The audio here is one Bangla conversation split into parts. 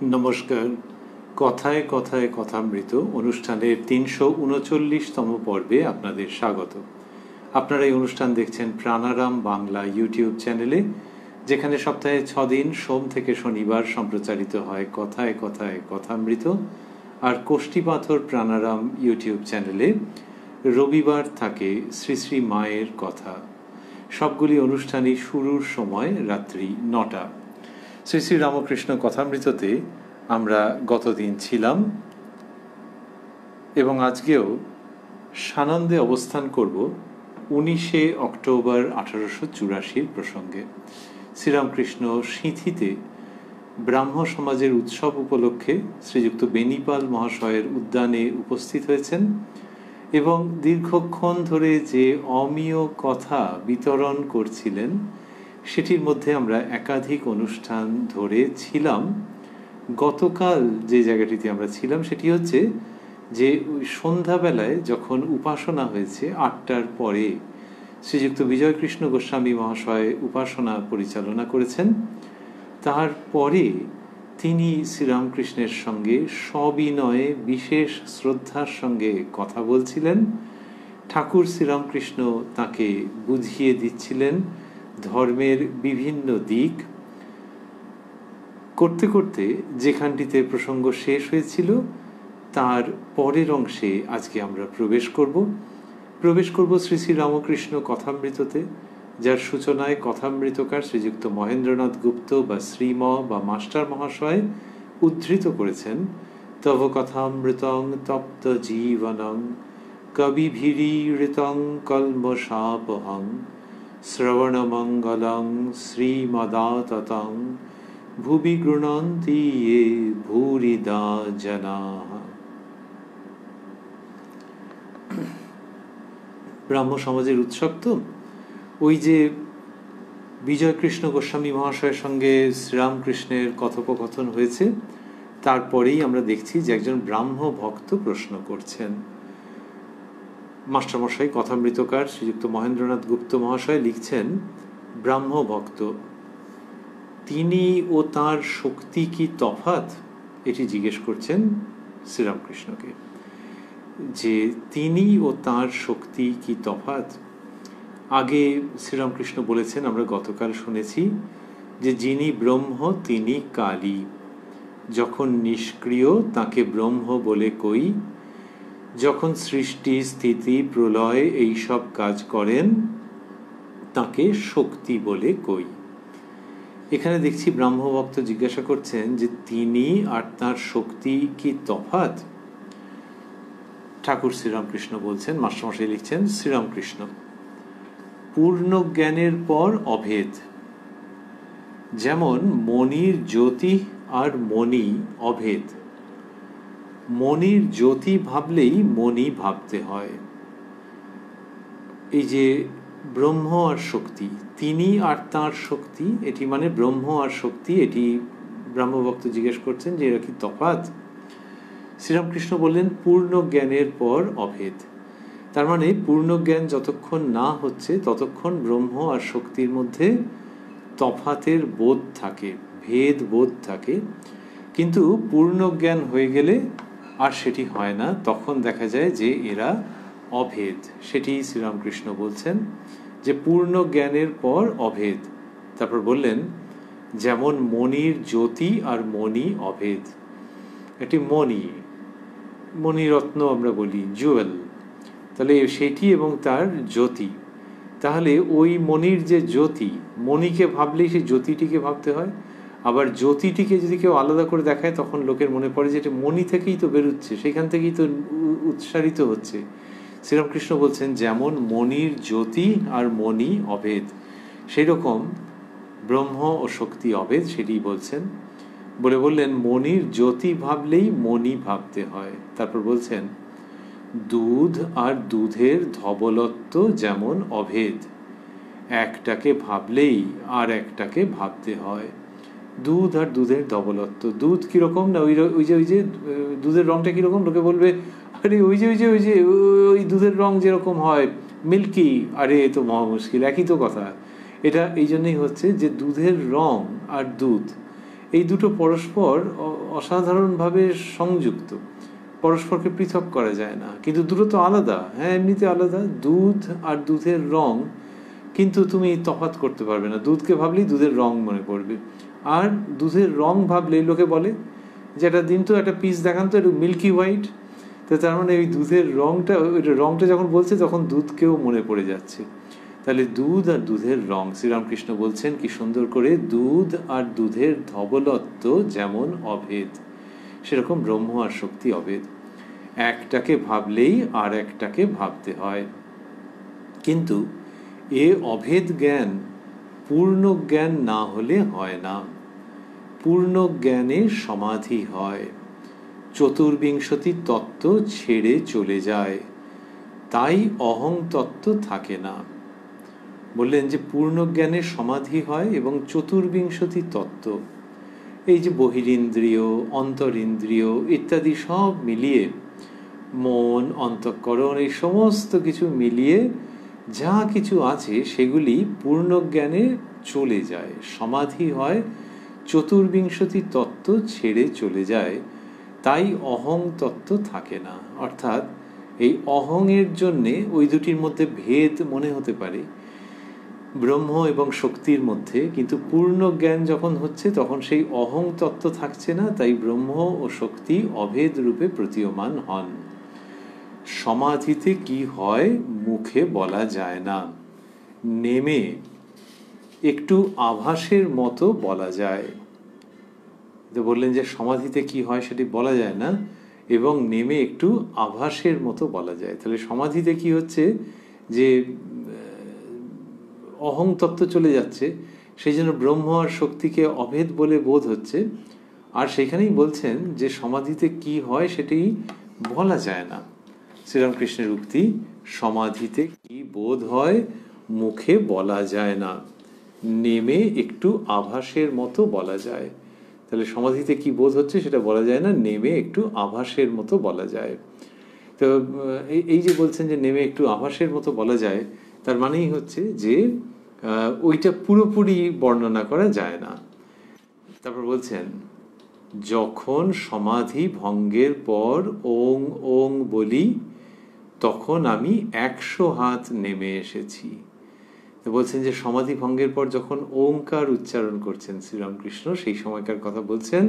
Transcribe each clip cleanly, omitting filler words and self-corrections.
নমস্কার। কথায় কথায় কথামৃত অনুষ্ঠানের ৩৩৯তম পর্বে আপনাদের স্বাগত। আপনারা এই অনুষ্ঠান দেখছেন প্রাণারাম বাংলা ইউটিউব চ্যানেলে, যেখানে সপ্তাহে ৬ দিন সোম থেকে শনিবার সম্প্রচারিত হয় কথায় কথায় কথামৃত, আর কোষ্ঠীপাথর প্রাণারাম ইউটিউব চ্যানেলে রবিবার থাকে শ্রী শ্রী মায়ের কথা। সবগুলি অনুষ্ঠানই শুরুর সময় রাত্রি ৯টা। শ্রী শ্রী রামকৃষ্ণ কথামৃততে আমরা গতদিন ছিলাম এবং আজকেও সানন্দে অবস্থান করব ১৯শে অক্টোবর ১৮৮৪ প্রসঙ্গে। শ্রীরামকৃষ্ণ সিঁথিতে ব্রাহ্ম সমাজের উৎসব উপলক্ষে শ্রীযুক্ত বেনিপাল মহাশয়ের উদ্যানে উপস্থিত হয়েছেন এবং দীর্ঘক্ষণ ধরে যে অমীয় কথা বিতরণ করছিলেন সেটির মধ্যে আমরা একাধিক অনুষ্ঠান ধরে ছিলাম। গতকাল যে জায়গাটিতে আমরা ছিলাম সেটি হচ্ছে যে সন্ধ্যাবেলায় যখন উপাসনা হয়েছে ৮টার পরে শ্রীযুক্ত বিজয়কৃষ্ণ গোস্বামী মহাশয় উপাসনা পরিচালনা করেছেন, তারপরে তিনি শ্রীরামকৃষ্ণের সঙ্গে সবিনয়ে বিশেষ শ্রদ্ধার সঙ্গে কথা বলছিলেন। ঠাকুর শ্রীরামকৃষ্ণ তাকে বুঝিয়ে দিচ্ছিলেন ধর্মের বিভিন্ন দিক। করতে করতে যেখানটিতে প্রসঙ্গ শেষ হয়েছিল তার পরের অংশে আজকে আমরা প্রবেশ করব শ্রী শ্রী রামকৃষ্ণ কথামৃততে, যার সূচনায় কথামৃতকার শ্রীযুক্ত মহেন্দ্রনাথ গুপ্ত বা শ্রীম বা মাস্টার মহাশয় উদ্ধৃত করেছেন, তব কথামৃতং তপ্ত জীবনং কবিভিরীড়িতং কল্মষাপহং শ্রবণমঙ্গলং শ্রীমদাততং ভুবি গৃণন্তি য়ে ভূরিদা জনাঃ। ব্রাহ্ম সমাজের উৎসব তো ওই যে বিজয়কৃষ্ণ গোস্বামী মহাশয়ের সঙ্গে শ্রীরামকৃষ্ণের কথোপকথন হয়েছে, তারপরেই আমরা দেখছি যে একজন ব্রাহ্ম ভক্ত প্রশ্ন করছেন। মাস্টারমশাই কথামৃতকার শ্রীযুক্ত মহেন্দ্রনাথ গুপ্ত মহাশয় লিখছেন, ব্রাহ্ম ভক্ত তিনি ও তার শক্তি কি তফাৎ, এটি জিজ্ঞেস করছেন শ্রীরামকৃষ্ণকে, যে তিনি ও তার শক্তি কি তফাৎ। আগে শ্রীরামকৃষ্ণ বলেছেন, আমরা গতকাল শুনেছি, যে যিনি ব্রহ্ম তিনি কালী, যখন নিষ্ক্রিয় তাকে ব্রহ্ম বলে কই, যখন সৃষ্টি স্থিতি প্রলয় এইসব কাজ করেন তাকে শক্তি বলে কই। এখানে দেখছি ব্রাহ্মভক্ত জিজ্ঞাসা করছেন যে তিনি আর তার শক্তি কি তফাৎ। ঠাকুর শ্রীরামকৃষ্ণ বলছেন, মাস্টারমশাই লিখছেন, শ্রীরামকৃষ্ণ পূর্ণ জ্ঞানের পর অভেদ, যেমন মনির জ্যোতি আর মণি অভেদ। মনির জ্যোতি ভাবলেই মণি ভাবতে হয়। এই যে ব্রহ্ম আর শক্তি, তিনি আর তার শক্তি, এটি মানে ব্রহ্ম আর শক্তি, এটি ব্রহ্মভক্ত জিজ্ঞেস করছেন যে এরা কি তফাৎ। শ্রীরামকৃষ্ণ বললেন পূর্ণ জ্ঞানের পর অভেদ। তার মানে পূর্ণ জ্ঞান যতক্ষণ না হচ্ছে ততক্ষণ ব্রহ্ম আর শক্তির মধ্যে তফাতের বোধ থাকে, ভেদ বোধ থাকে। কিন্তু পূর্ণ জ্ঞান হয়ে গেলে আর সেটি হয় না, তখন দেখা যায় যে এরা অভেদ। সেটি শ্রীরামকৃষ্ণ বলছেন যে পূর্ণ জ্ঞানের পর অভেদ। তারপর বললেন, যেমন মণির জ্যোতি আর মণি অভেদ। একটি মণিরত্ন আমরা বলি জুয়েল, তাহলে সেটি এবং তার জ্যোতি। তাহলে ওই মণির যে জ্যোতি, মণিকে ভাবলেই সেই জ্যোতিটিকে ভাবতে হয়। আবার জ্যোতিটিকে যদি কেউ আলাদা করে দেখায় তখন লোকের মনে পড়ে যে এটা মণি থেকেই তো বেরোচ্ছে, সেখান থেকেই তো উৎসারিত হচ্ছে। শ্রীরামকৃষ্ণ বলছেন যেমন মণির জ্যোতি আর মণি অভেদ, সেই রকম ব্রহ্ম ও শক্তি অভেদ, সেটি বলছেন। বললেন মণির জ্যোতি ভাবলেই মণি ভাবতে হয়। তারপর বলছেন দুধ আর দুধের ধবলত্ব যেমন অভেদ, একটাকে ভাবলেই আর একটাকে ভাবতে হয়। দুধ আর দুধের ধবলত্ব, দুধ কিরকম না, ওই যে দুধের রংটা কিরকম, লোকে বলবে আরে ওই যে ওই দুধের রং যেরকম হয় মিল্কি, আরে এ তো মহা মুশকিল, একই তো কথা। এটা এই জন্যই হচ্ছে যে দুধের রং আর দুধ এই দুটো পরস্পর অসাধারণভাবে সংযুক্ত, পরস্পরকে পৃথক করা যায় না। কিন্তু দুটো তো আলাদা, হ্যাঁ এমনিতে আলাদা। দুধ আর দুধের রং কিন্তু তুমি তফাৎ করতে পারবে না। দুধকে ভাবলেই দুধের রং মনে পড়বে, আর দুধের রং ভাবলেই লোকে বলে যে একটা দিন তো একটা পিস দেখান তো একটু মিল্কি হোয়াইট। তো তার মানে ওই দুধের রংটা যখন বলছে তখন দুধকেও মনে পড়ে যাচ্ছে। তাহলে দুধ আর দুধের রং, শ্রীরামকৃষ্ণ বলছেন কি সুন্দর করে, দুধ আর দুধের ধবলত্ব যেমন অভেদ, সেরকম ব্রহ্ম আর শক্তি অভেদ। একটাকে ভাবলেই আর একটাকে ভাবতে হয়। কিন্তু এ অভেদ জ্ঞান পূর্ণ জ্ঞান না হলে হয় না। পূর্ণ জ্ঞানে সমাধি হয়, চতুর্বিংশতি তত্ত্ব ছেড়ে চলে যায়, তাই অহং তত্ত্ব থাকে না। বললেন যে পূর্ণ জ্ঞানে সমাধি হয় এবং চতুর্বিংশতি তত্ত্ব, এই যে বহিরিন্দ্রিয়, অন্তরিন্দ্রিয় ইত্যাদি সব মিলিয়ে, মন, অন্তঃকরণ, এই সমস্ত কিছু মিলিয়ে যা কিছু আছে সেগুলি পূর্ণ জ্ঞানে চলে যায়, সমাধি হয়, চতুর্বিংশতি তত্ত্ব ছেড়ে চলে যায়, তাই অহং তত্ত্ব থাকে না। অর্থাৎ এই অহংয়ের জন্যে ওই দুটির মধ্যে ভেদ মনে হতে পারে ব্রহ্ম এবং শক্তির মধ্যে, কিন্তু পূর্ণ জ্ঞান যখন হচ্ছে তখন সেই অহং তত্ত্ব থাকছে না, তাই ব্রহ্ম ও শক্তি অভেদ রূপে প্রতীয়মান হন। সমাধিতে কি হয় মুখে বলা যায় না, নেমে একটু আভাসের মতো বলা যায়। তো বললেন যে সমাধিতে কি হয় সেটি বলা যায় না এবং নেমে একটু আভাসের মতো বলা যায়। তাহলে সমাধিতে কি হচ্ছে যে অহং তত্ত্ব চলে যাচ্ছে, সেই জন্য ব্রহ্ম আর শক্তিকে অভেদ বলে বোধ হচ্ছে। আর সেখানেই বলছেন যে সমাধিতে কি হয় সেটি বলা যায় না। শ্রীরামকৃষ্ণের উক্তি, সমাধিতে কি বোধ হয় মুখে বলা যায় না, নেমে একটু আভাসের মতো বলা যায়। তাহলে সমাধিতে কি বোধ হচ্ছে সেটা বলা যায় না, নেমে একটু আভাসের মতো বলা যায়। তো এই যে বলছেন যে নেমে একটু আভাসের মতো বলা যায়, তার মানেই হচ্ছে যে ওইটা পুরোপুরি বর্ণনা করা যায় না। তারপর বলছেন, যখন সমাধি ভঙ্গের পর ওং ওং বলি তখন আমি 100 হাত নেমে এসেছি। তো বলছেন যে সমাধি ভঙ্গের পর যখন ওঙ্কার উচ্চারণ করছেন শ্রীরামকৃষ্ণ, সেই সময়কার কথা বলছেন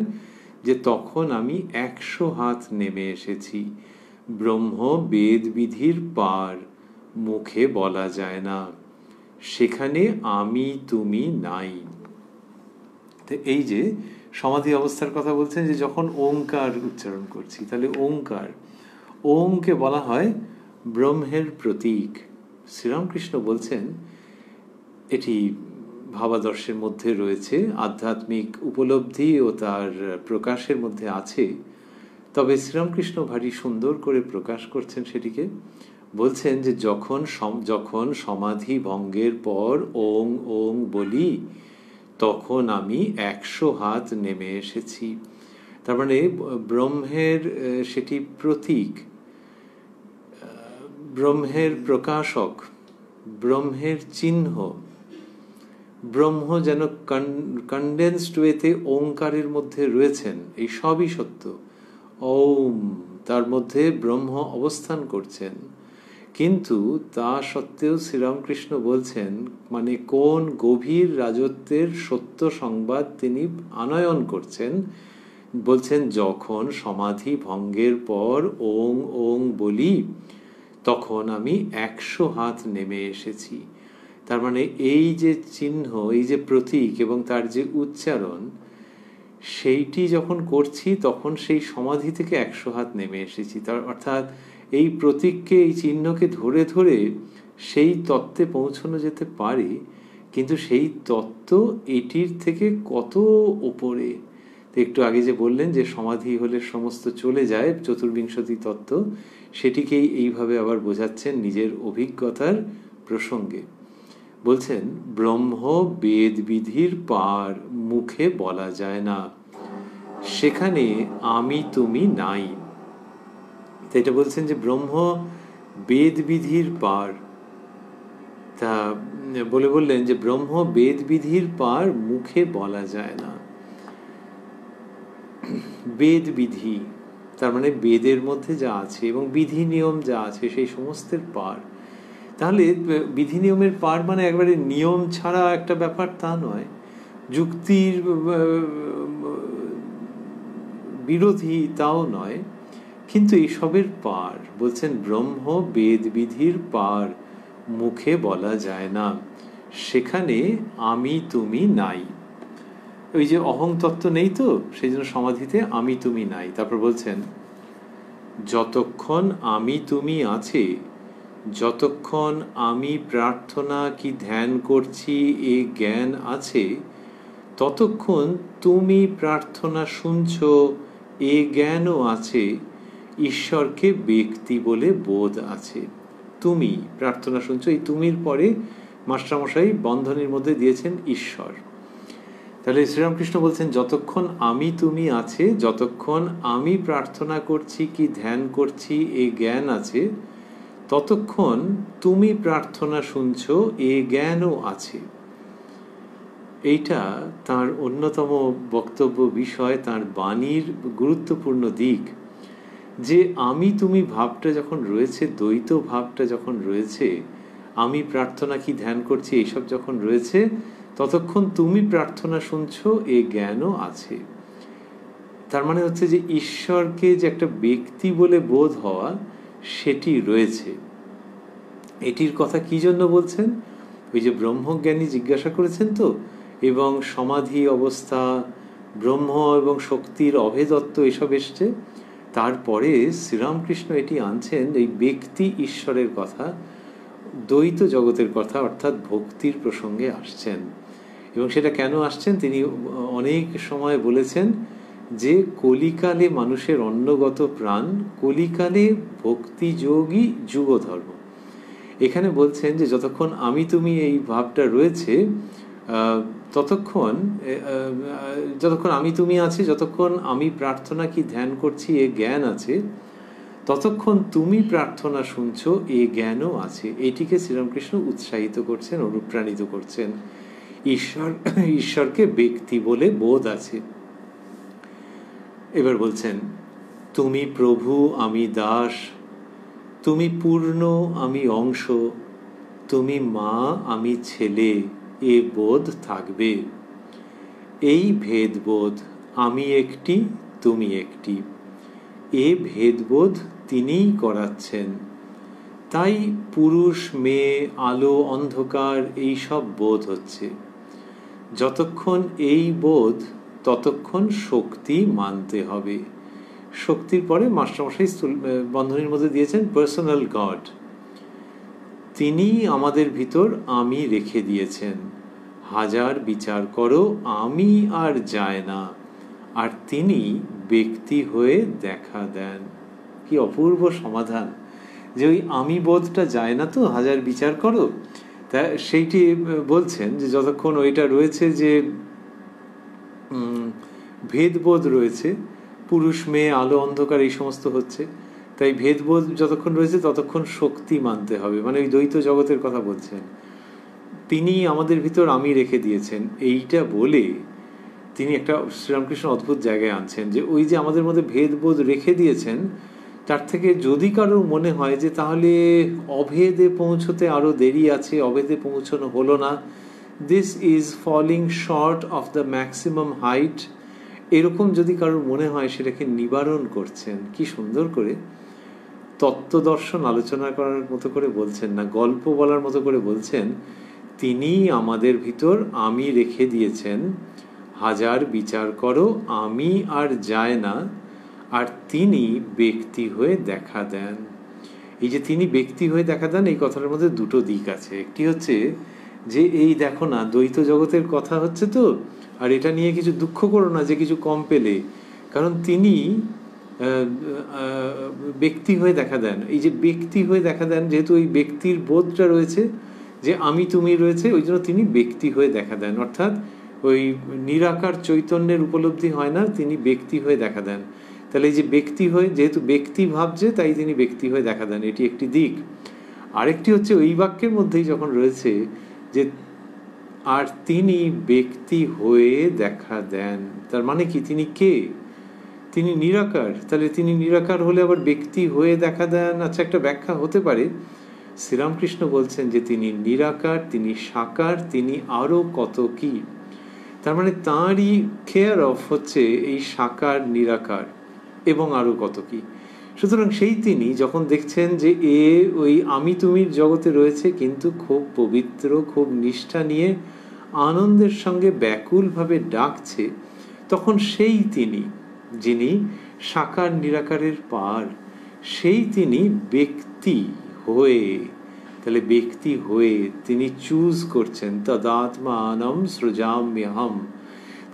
যে তখন আমি 100 হাত নেমে এসেছি। ব্রহ্ম বেদ বিধির পার, মুখে বলা যায় না, সেখানে আমি তুমি নাই। তো এই যে সমাধি অবস্থার কথা বলছেন যে যখন ওঙ্কার উচ্চারণ করছি, তাহলে ওঙ্কার, ওমকে বলা হয় ব্রহ্মের প্রতীক। শ্রীরামকৃষ্ণ বলছেন এটি ভাবাদর্শের মধ্যে রয়েছে, আধ্যাত্মিক উপলব্ধি ও তার প্রকাশের মধ্যে আছে। তবে শ্রীরামকৃষ্ণ ভারী সুন্দর করে প্রকাশ করছেন সেটিকে। বলছেন যে যখন সমাধি ভঙ্গের পর ওং ওং বলি তখন আমি 100 হাত নেমে এসেছি। তার মানে ব্রহ্মের সেটি প্রতীক, ব্রহ্মের প্রকাশক, ব্রহ্মের চিহ্ন। ব্রহ্ম যেন কনডেন্সড ওয়েতে ওঙ্কারের মধ্যে রয়েছেন, এই সবই সত্য। ওম, তার মধ্যে ব্রহ্ম অবস্থান করছেন। কিন্তু তা সত্ত্বেও শ্রীরামকৃষ্ণ বলছেন মানে কোন গভীর রাজত্বের সত্য সংবাদ তিনি আনয়ন করছেন। বলছেন যখন সমাধি ভঙ্গের পর ওং ওং বলি তখন আমি 100 হাত নেমে এসেছি। তার মানে এই যে চিহ্ন, এই যে প্রতীক এবং তার যে উচ্চারণ, সেইটি যখন করছি তখন সেই সমাধি থেকে 100 হাত নেমে এসেছি। তার অর্থাৎ এই প্রতীককে, এই চিহ্নকে ধরে ধরে সেই তত্ত্বে পৌঁছানো যেতে পারে, কিন্তু সেই তত্ত্ব এটির থেকে কত ওপরে। একটু আগে যে বললেন যে সমাধি হলে সমস্ত চলে যায়, চতুর্বিংশতি তত্ত্ব, সেটিকেই এইভাবে আবার বোঝাচ্ছেন নিজের অভিজ্ঞতার প্রসঙ্গে। বলছেন ব্রহ্ম বেদ বিধির পার, মুখে বলা যায় না, সেখানে আমি তুমি নাই। এটা বলছেন যে ব্রহ্ম বেদ বিধির পার, তা বললেন যে ব্রহ্ম বেদ বিধির পার মুখে বলা যায় না। বেদ বিধি, তার মানে বেদের মধ্যে যা আছে এবং বিধি নিয়ম যা আছে সেই সমস্তের পার। তাহলে বিধি নিয়মের পার মানে একবারে নিয়ম ছাড়া একটা ব্যাপার তা নয়, যুক্তির বিরোধী তাও নয়, কিন্তু এইসবের পার। বলছেন ব্রহ্ম বেদ বিধির পার, মুখে বলা যায় না, সেখানে আমি তুমি নাই। ওই যে অহং তত্ত্ব নেই তো, সেই জন্য সমাধিতে আমি তুমি নাই। তারপর বলছেন যতক্ষণ আমি তুমি আছে, যতক্ষণ আমি প্রার্থনা কি ধ্যান করছি এ জ্ঞান আছে, ততক্ষণ তুমি প্রার্থনা শুনছ এ জ্ঞানও আছে, ঈশ্বরকে ব্যক্তি বলে বোধ আছে। তুমি প্রার্থনা শুনছো, এই তুমির পরে মাস্টারমশাই বন্ধনীর মধ্যে দিয়েছেন ঈশ্বর। তাহলে শ্রীরামকৃষ্ণ বলছেন যতক্ষণ আমি তুমি আছে, যতক্ষণ আমি প্রার্থনা করছি কি ধ্যান করছি এ জ্ঞান আছে, ততক্ষণ তুমি প্রার্থনা শুনছো এ জ্ঞানও আছে। এইটা তার অন্যতম বক্তব্য বিষয়, তার বাণীর গুরুত্বপূর্ণ দিক, যে আমি তুমি ভাবটা যখন রয়েছে, দ্বৈত ভাবটা যখন রয়েছে, আমি প্রার্থনা কি ধ্যান করছি এইসব যখন রয়েছে, ততক্ষণ তুমি প্রার্থনা শুনছো এ জ্ঞানও আছে। তার মানে হচ্ছে যে ঈশ্বরকে যে একটা ব্যক্তি বলে বোধ হওয়া সেটি রয়েছে। এটির কথা কি জন্য বলছেন? ওই যে ব্রহ্মজ্ঞানী জিজ্ঞাসা করেছেন তো, এবং সমাধি অবস্থা, ব্রহ্ম এবং শক্তির অভেদত্ব এসব এসছে, তারপরে শ্রীরামকৃষ্ণ এটি আনছেন এই ব্যক্তি ঈশ্বরের কথা, দ্বৈত জগতের কথা, অর্থাৎ ভক্তির প্রসঙ্গে আসছেন। এবং সেটা কেন আসছেন তিনি অনেক সময় বলেছেন যে কলিকালে মানুষের অন্নগত প্রাণ, কলিকালে ভক্তিযোগী যুগধর্ম। এখানে বলছেন যে যতক্ষণ আমি তুমি এই ভাবটা রয়েছে, যতক্ষণ আমি তুমি আছে, যতক্ষণ আমি প্রার্থনা কি ধ্যান করছি এ জ্ঞান আছে, ততক্ষণ তুমি প্রার্থনা শুনছো এ জ্ঞানও আছে। এটিকে শ্রীরামকৃষ্ণ উৎসাহিত করছেন, অনুপ্রাণিত করছেন। ঈশ্বরকে ব্যক্তি বলে বোধ আছে। এবার বলছেন তুমি প্রভু আমি দাস, তুমি পূর্ণ আমি অংশ, তুমি মা আমি ছেলে, এ বোধ থাকবে। এই ভেদবোধ, আমি একটি তুমি একটি, এ ভেদবোধ তিনিই করাচ্ছেন। তাই পুরুষ মেয়ে, আলো অন্ধকার এইসব বোধ হচ্ছে। যতক্ষণ এই বোধ, ততক্ষণ শক্তি মানতে হবে। শক্তির পরে মাস্টারমশাই বন্ধনীর মধ্যে দিয়েছেন পার্সোনাল গড। তিনি আমাদের ভিতর আমি রেখে দিয়েছেন। হাজার বিচার করো আমি আর যায় না, আর তিনি ব্যক্তি হয়ে দেখা দেন। কি অপূর্ব সমাধান, যে ওই আমি বোধটা যায় না তো, হাজার বিচার করো, তা সেইটি বলছেন যে যতক্ষণ ওইটা রয়েছে, যে ভেদবোধ রয়েছে, পুরুষ মেয়ে আলো অন্ধকার এই সমস্ত হচ্ছে, তাই ভেদবোধ যতক্ষণ রয়েছে ততক্ষণ শক্তি মানতে হবে। মানে ওই দ্বৈত জগতের কথা বলছেন। তিনি আমাদের ভিতর আমি রেখে দিয়েছেন, এইটা বলে তিনি একটা শ্রীরামকৃষ্ণ অদ্ভুত জায়গায় আনছেন, যে ওই যে আমাদের মধ্যে ভেদবোধ রেখে দিয়েছেন, তার থেকে যদি কারোর মনে হয় যে তাহলে অভেদে পৌঁছতে আরও দেরি আছে, অভেদে পৌঁছানো হলো না, this is falling short of the maximum height, এরকম যদি কারোর মনে হয়, সেটাকে নিবারণ করছেন। কি সুন্দর করে তত্ত্বদর্শন আলোচনা করার মতো করে বলছেন না, গল্প বলার মতো করে বলছেন, তিনি আমাদের ভিতর আমি রেখে দিয়েছেন, হাজার বিচার করো আমি আর যায় না, আর তিনি ব্যক্তি হয়ে দেখা দেন। এই যে তিনি ব্যক্তি হয়ে দেখা দেন, এই কথাটার মধ্যে দুটো দিক আছে। একটি হচ্ছে যে এই দেখো না, দ্বৈত জগতের কথা হচ্ছে তো, আর এটা নিয়ে কিছু দুঃখ করো না যে কিছু কম পেলে, কারণ তিনি ব্যক্তি হয়ে দেখা দেন। এই যে ব্যক্তি হয়ে দেখা দেন, যেহেতু ওই ব্যক্তির বোধটা রয়েছে, যে আমি তুমি রয়েছে, ওই জন্য তিনি ব্যক্তি হয়ে দেখা দেন। অর্থাৎ ওই নিরাকার চৈতন্যের উপলব্ধি হয় না, তিনি ব্যক্তি হয়ে দেখা দেন। তাহলে এই যে ব্যক্তি হয়ে, যেহেতু ব্যক্তি ভাবছে, তাই তিনি ব্যক্তি হয়ে দেখা দেন, এটি একটি দিক। আরেকটি হচ্ছে ওই বাক্যের মধ্যেই যখন রয়েছে যে আর তিনি ব্যক্তি হয়ে দেখা দেন, তার মানে কি তিনি কে? তিনি নিরাকার, তাহলে তিনি নিরাকার হলে আবার ব্যক্তি হয়ে দেখা দেন। আচ্ছা, একটা ব্যাখ্যা হতে পারে। শ্রীরামকৃষ্ণ বলছেন যে তিনি নিরাকার, তিনি সাকার, তিনি আরও কত কি। তার মানে তাঁরই কেয়ার অফ হচ্ছে এই সাকার, নিরাকার এবং আরও কত কি। সুতরাং সেই তিনি যখন দেখছেন যে ওই আমি তুমির জগতে রয়েছে, কিন্তু খুব পবিত্র, খুব নিষ্ঠা নিয়ে আনন্দের সঙ্গে ব্যাকুলভাবে ডাকছে, তখন সেই তিনি যিনি সাকার নিরাকারের পার, সেই তিনি ব্যক্তি হয়ে, তাহলে ব্যক্তি হয়ে তিনি চুজ করছেন। তদাত্মানম সৃজাম্যহম,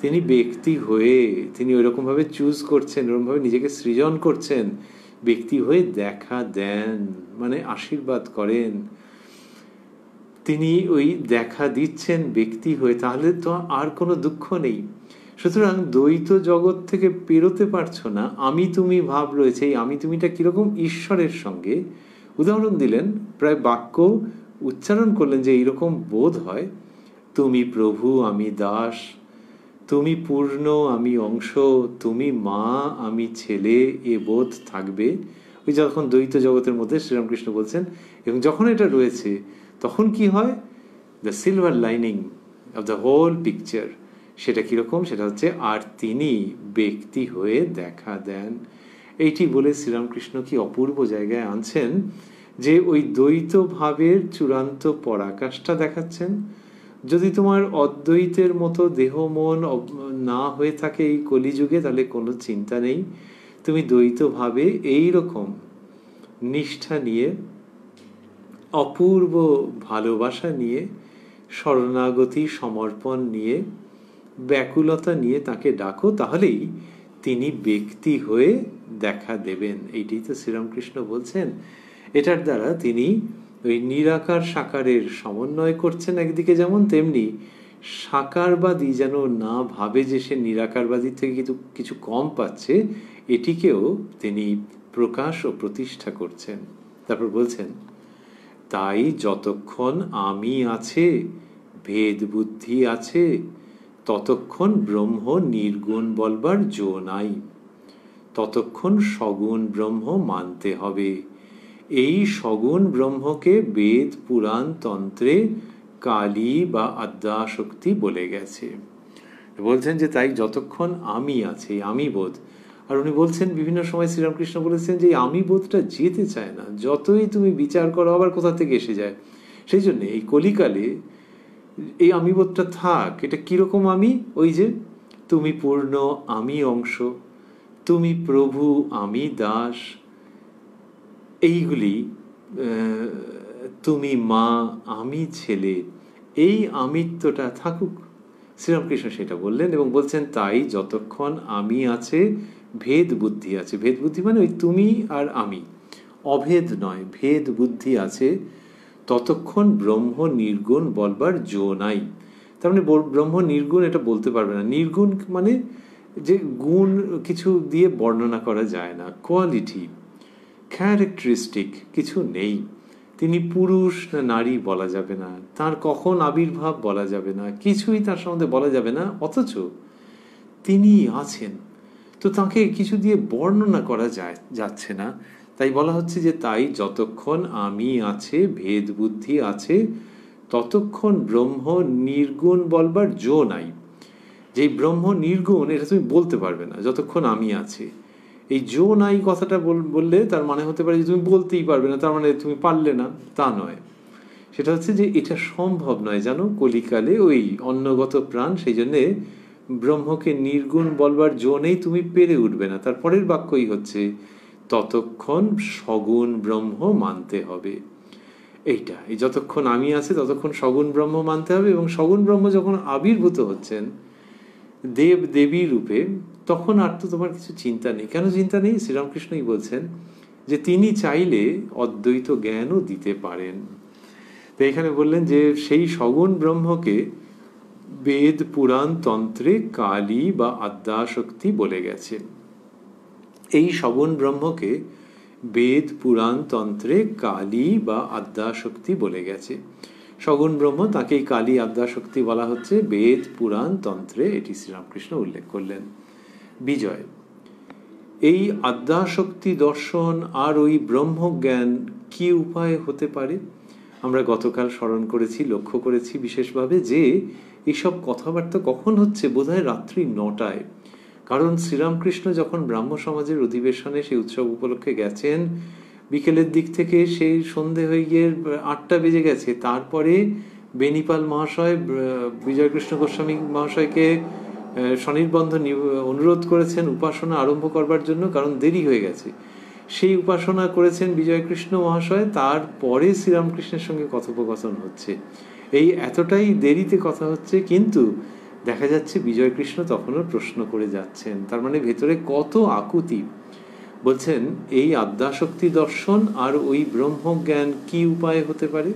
তিনি ব্যক্তি হয়ে তিনি ওইরকমভাবে চুজ করছেন, ওরকমভাবে নিজেকে সৃজন করছেন, ব্যক্তি হয়ে দেখা দেন, মানে আশীর্বাদ করেন। তিনি ওই দেখা দিচ্ছেন ব্যক্তি হয়ে, তাহলে তো আর কোনো দুঃখ নেই। সুতরাং দ্বৈত জগৎ থেকে পেরোতে পারছো না, আমি তুমি ভাব রয়েছে। এই আমি তুমিটা কিরকম? ঈশ্বরের সঙ্গে উদাহরণ দিলেন, প্রায় বাক্য উচ্চারণ করলেন যে এইরকম বোধ হয়, তুমি প্রভু আমি দাস, তুমি পূর্ণ আমি অংশ, তুমি মা আমি ছেলে, এ বোধ থাকবে। ওই যখন দ্বৈত জগতের মধ্যে শ্রীরামকৃষ্ণ বলছেন, এবং যখন এটা রয়েছে তখন কি হয়? The silver lining of the whole picture, সেটা কিরকম? সেটা হচ্ছে আর তিনি ব্যক্তি হয়ে দেখা দেন। এইটি বলে শ্রীরামকৃষ্ণ কি অপূর্ব জায়গায় আনছেন যে ওই দ্বৈত ভাবের চূড়ান্ত পরাকাষ্ঠা দেখাচ্ছেন। যদি তোমার অদ্বৈতের মতো দেহ মন না হয়ে থাকে এই কলিযুগে, তাহলে কোনো চিন্তা নেই, তুমি দ্বৈত ভাবে এইরকম নিষ্ঠা নিয়ে, অপূর্ব ভালোবাসা নিয়ে, শরণাগতি সমর্পণ নিয়ে, ব্যাকুলতা নিয়ে তাকে ডাকো, তাহলেই তিনি ব্যক্তি হয়ে দেখা দেবেন। এইটি তো শ্রীরামকৃষ্ণ বলছেন। এটার দ্বারা তিনি ওই নিরাকার সাকারের সমন্বয় করছেন একদিকে, যেমন তেমনি সাকারবাদী যেন না ভাবে যে সে নিরাকারবাদীর থেকে কিছু কম পাচ্ছে, এটিকেও তিনি প্রকাশ ও প্রতিষ্ঠা করছেন। তারপর বলছেন, তাই যতক্ষণ আমি আছে, ভেদ বুদ্ধি আছে, ততক্ষণ ব্রহ্ম নির্গুণ বলবার জো নাই, ততক্ষণ সগুণ ব্রহ্ম মানতে হবে। এই সগুণ ব্রহ্মকে বেদ পুরাণ তন্ত্রে কালী বা আদ্যাশক্তি বলে গেছে। বলছেন যে তাই যতক্ষণ আমি আছে, আমি বোধ। আর উনি বলছেন বিভিন্ন সময় শ্রীরামকৃষ্ণ বলেছেন যে আমি বোধটা যেতে চায় না, যতই তুমি বিচার করো আবার কোথা থেকে এসে যায়। সেই জন্য এই কলিকালে এই আমি বোধটা থাক। এটা কিরকম আমি? ওই যে তুমি পূর্ণ আমি অংশ, তুমি প্রভু আমি দাস, এইগুলি, তুমি মা আমি ছেলে, এই আমিত্বটা থাকুক। শ্রীরামকৃষ্ণ সেটা বললেন এবং বলছেন তাই যতক্ষণ আমি আছে, ভেদ বুদ্ধি আছে। ভেদ বুদ্ধি মানে ওই তুমি আর আমি, অভেদ নয়, ভেদ বুদ্ধি আছে, ততক্ষণ ব্রহ্ম নির্গুণ বলবার জো নাই। তার মানে ব্রহ্ম নির্গুণ এটা বলতে পারবে না। নির্গুণ মানে যে গুণ কিছু দিয়ে বর্ণনা করা যায় না, কোয়ালিটি, ক্যারেক্টারিস্টিক কিছু নেই। তিনি পুরুষ না নারী বলা যাবে না, তার কখন আবির্ভাব বলা যাবে না, কিছুই তার সম্বন্ধে বলা যাবে না, অথচ তিনি আছেন। তো তাকে কিছু দিয়ে বর্ণনা করা যাচ্ছে না। তাই বলা হচ্ছে যে তাই যতক্ষণ আমি আছে, ভেদ বুদ্ধি আছে, ততক্ষণ ব্রহ্ম নির্গুণ বলবার জো নাই। যে ব্রহ্ম নির্গুণ এটা তুমি বলতে পারবে না যতক্ষণ আমি আছে। এই জো নাই কথাটা বললে তার মানে হতে পারে যে তুমি বলতেই পারবে না, তার মানে তুমি পারলে না, তা নয়। সেটা হচ্ছে যে এটা সম্ভব নয়, জানো, কলিকালে ওই অন্নগত প্রাণ, সেই জন্যে ব্রহ্মকে নির্গুণ বলবার জো নেই, তুমি পেরে উঠবে না। তারপরের বাক্যই হচ্ছে ততক্ষণ সগুণ ব্রহ্ম মানতে হবে। এইটা, এই যতক্ষণ আমি আছে ততক্ষণ সগুণ ব্রহ্ম মানতে হবে। এবং সগুণ ব্রহ্ম যখন আবির্ভূত হচ্ছেন দেব দেবী রূপে, তখন আর তো তোমার কিছু চিন্তা নেই। কেন চিন্তা নেই? শ্রীরামকৃষ্ণই বলছেন যে তিনি চাইলে অদ্বৈত জ্ঞানও দিতে পারেন। তো এখানে বললেন যে সেই সগুণ ব্রহ্মকে বেদ পুরাণ তন্ত্রে কালী বা আদ্যাশক্তি বলে গেছে। এই সগুণ ব্রহ্মকে বেদ পুরাণ তন্ত্রে কালী বা আদ্যাশক্তি বলে গেছে। সগুণ ব্রহ্ম, তাকেই কালী আদ্যাশক্তি বলা হচ্ছে বেদ পুরাণ তন্ত্রে, এটি শ্রীরামকৃষ্ণ উল্লেখ করলেন। বিজয়, এই আদ্যাশক্তি দর্শন আর ওই ব্রহ্মজ্ঞান কি উপায় হতে পারে? আমরা গতকাল স্মরণ করেছি, লক্ষ্য করেছি বিশেষভাবে যে এইসব কথাবার্তা কখন হচ্ছে, বোধহয় রাত্রি 9টায়। কারণ শ্রীরামকৃষ্ণ যখন ব্রাহ্ম সমাজের অধিবেশনে সেই উৎসব উপলক্ষে গেছেন, বিকেলের দিক থেকে সেই সন্ধে হয়ে গিয়ে 8টা বেজে গেছে। তারপরে বেনিপাল মহাশয় বিজয়কৃষ্ণ গোস্বামী মহাশয়কে স্বনির্বন্ধ অনুরোধ করেছেন উপাসনা আরম্ভ করবার জন্য, কারণ দেরি হয়ে গেছে। সেই উপাসনা করেছেন বিজয়কৃষ্ণ মহাশয়, তারপরে শ্রীরামকৃষ্ণের সঙ্গে কথোপকথন হচ্ছে। এই এতটাই দেরিতে কথা হচ্ছে, কিন্তু দেখা যাচ্ছে বিজয়কৃষ্ণ তখনও প্রশ্ন করে যাচ্ছেন। তার মানে ভেতরে কত আকুতি। বলছেন এই আদ্যাশক্তি দর্শন আর ওই ব্রহ্মজ্ঞান কি উপায় হতে পারে?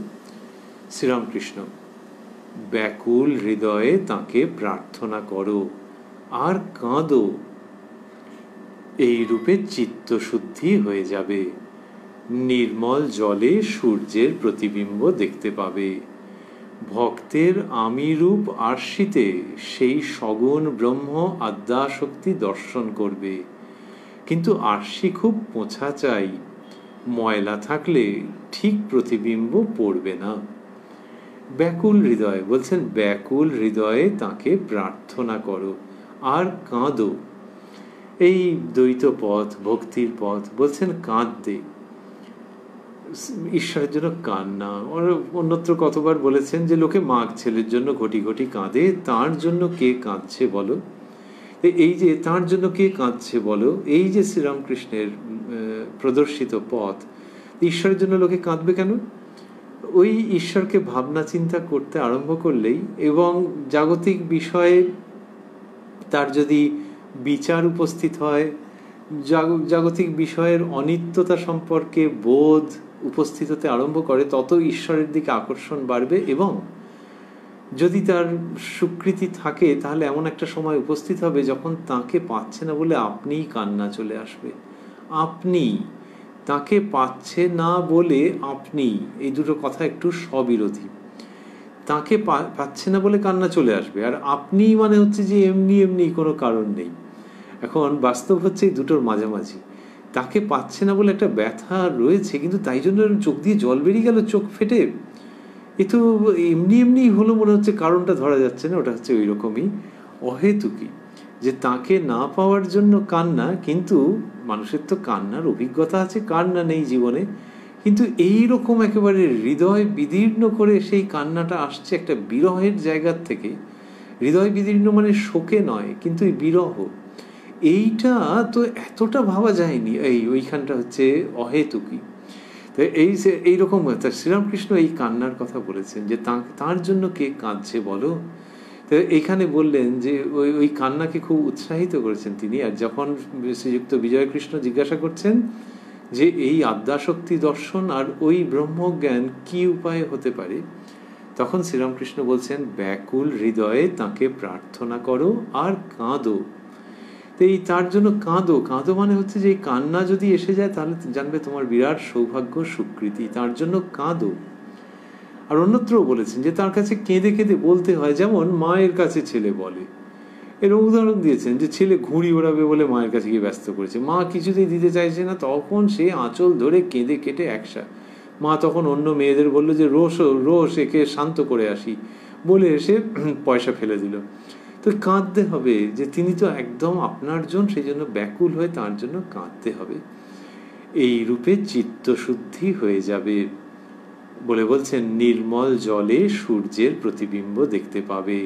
শ্রীরামকৃষ্ণ: ব্যাকুল হৃদয়ে তাকে প্রার্থনা করো আর কাঁদো, এই রূপে চিত্তশুদ্ধি হয়ে যাবে। নির্মল জলে সূর্যের প্রতিবিম্ব দেখতে পাবে। ভক্তের আমি রূপ আরশিতে সেই সগুণ ব্রহ্ম আদ্যাশক্তি দর্শন করবে। কিন্তু আরশি খুব পোঁছা চাই, ময়লা থাকলে ঠিক প্রতিবিম্ব পড়বে না। ব্যাকুল হৃদয়ে, বলছেন ব্যাকুল হৃদয়ে তাকে প্রার্থনা করো আর কাঁদো। এই দ্বৈত পথ, ভক্তির পথ, বলছেন কাঁদতে, ঈশ্বরের জন্য কান্না। অন্যত্র কতবার বলেছেন যে লোকে মাঘ ছেলের জন্য ঘটি ঘটি কাঁদে, তার জন্য কে কাঁদছে বলো? এই যে তার জন্য কে কাঁদছে বলো, এই যে শ্রীরামকৃষ্ণের প্রদর্শিত পথ, ঈশ্বরের জন্য লোকে কাঁদবে কেন? ওই ঈশ্বরকে ভাবনা চিন্তা করতে আরম্ভ করলেই এবং জাগতিক বিষয়ে তার যদি বিচার উপস্থিত হয়, জাগতিক বিষয়ের অনিত্যতা সম্পর্কে বোধ উপস্থিত হতে আরম্ভ করে, তত ঈশ্বরের দিকে আকর্ষণ বাড়বে। এবং যদি তার স্বীকৃতি থাকে, তাহলে এমন একটা সময় উপস্থিত হবে যখন তাকে পাচ্ছে না বলে আপনিই কান্না চলে আসবে। আপনি তাকে পাচ্ছে না বলে আপনি, এই দুটো কথা একটু স্ববিরোধী। তাকে পাচ্ছে না বলে কান্না চলে আসবে, আর আপনি মানে হচ্ছে যে এমনি এমনি কোনো কারণ নেই। এখন বাস্তব হচ্ছে এই দুটোর মাঝামাঝি। তাকে পাচ্ছে না বলে একটা ব্যথা রয়েছে, কিন্তু তাই জন্য চোখ দিয়ে জল বেরিয়ে গেল, চোখ ফেটে। এ তো এমনি এমনি হলো মনে হচ্ছে, কারণটা ধরা যাচ্ছে না। ওটা হচ্ছে ওই রকমই অহেতুকী, যে তাকে না পাওয়ার জন্য কান্না। কিন্তু মানুষের তো কান্নার অভিজ্ঞতা আছে, কান্না নেই জীবনে, কিন্তু এই রকম একেবারে হৃদয় বিদীর্ণ করে সেই কান্নাটা আসছে একটা বিরহের জায়গার থেকে। হৃদয় বিদীর্ণ মানে শোকে নয়, কিন্তু এই বিরহ, এইটা তো এতটা ভাবা যায়নি। ওইখানটা হচ্ছে অহেতুকী। তো এইরকম শ্রীরামকৃষ্ণ এই কান্নার কথা বলেছেন, যে তার জন্য কে কাঁদছে বলো। তো এইখানে বললেন যে ওই কান্নাকে খুব উৎসাহিত করেছেন তিনি। আর যখন শ্রীযুক্ত বিজয়কৃষ্ণ জিজ্ঞাসা করছেন যে এই আদ্যাশক্তি দর্শন আর ওই ব্রহ্মজ্ঞান কি উপায়ে হতে পারে, তখন শ্রীরামকৃষ্ণ বলছেন ব্যাকুল হৃদয়ে তাকে প্রার্থনা করো আর কাঁদো। তো এই তার জন্য কাঁদো, কাঁদো মানে হচ্ছে যে এই কান্না যদি এসে যায়, তাহলে জানবে তোমার বিরাট সৌভাগ্য, স্বীকৃতি। তার জন্য কাঁদো। আর অন্যত্রও বলেছেন যে তার কাছে কেঁদে কেঁদে বলতে হয়, যেমন মায়ের কাছে ছেলে বলে। এরকম উদাহরণ দিয়েছেন যে ছেলে ঘুড়ি ওড়াবে বলে মায়ের কাছে গিয়ে ব্যস্ত করেছে, মা কিছুতেই দিতে চাইছে না, তখন সে আঁচল ধরে কেঁদে কেটে একসা। মা তখন অন্য মেয়েদের বললো যে রোষ একে শান্ত করে আসি, বলে এসে পয়সা ফেলে দিল। তো কাঁদতে হবে, যে তিনি তো একদম আপনার জন, সেই জন্য ব্যাকুল হয়ে তার জন্য কাঁদতে হবে। এই রূপে চিত্তশুদ্ধি হয়ে যাবে বলে বলছেন নির্মল জলে সূর্যের প্রতিবিম্ব দেখতে পাবে।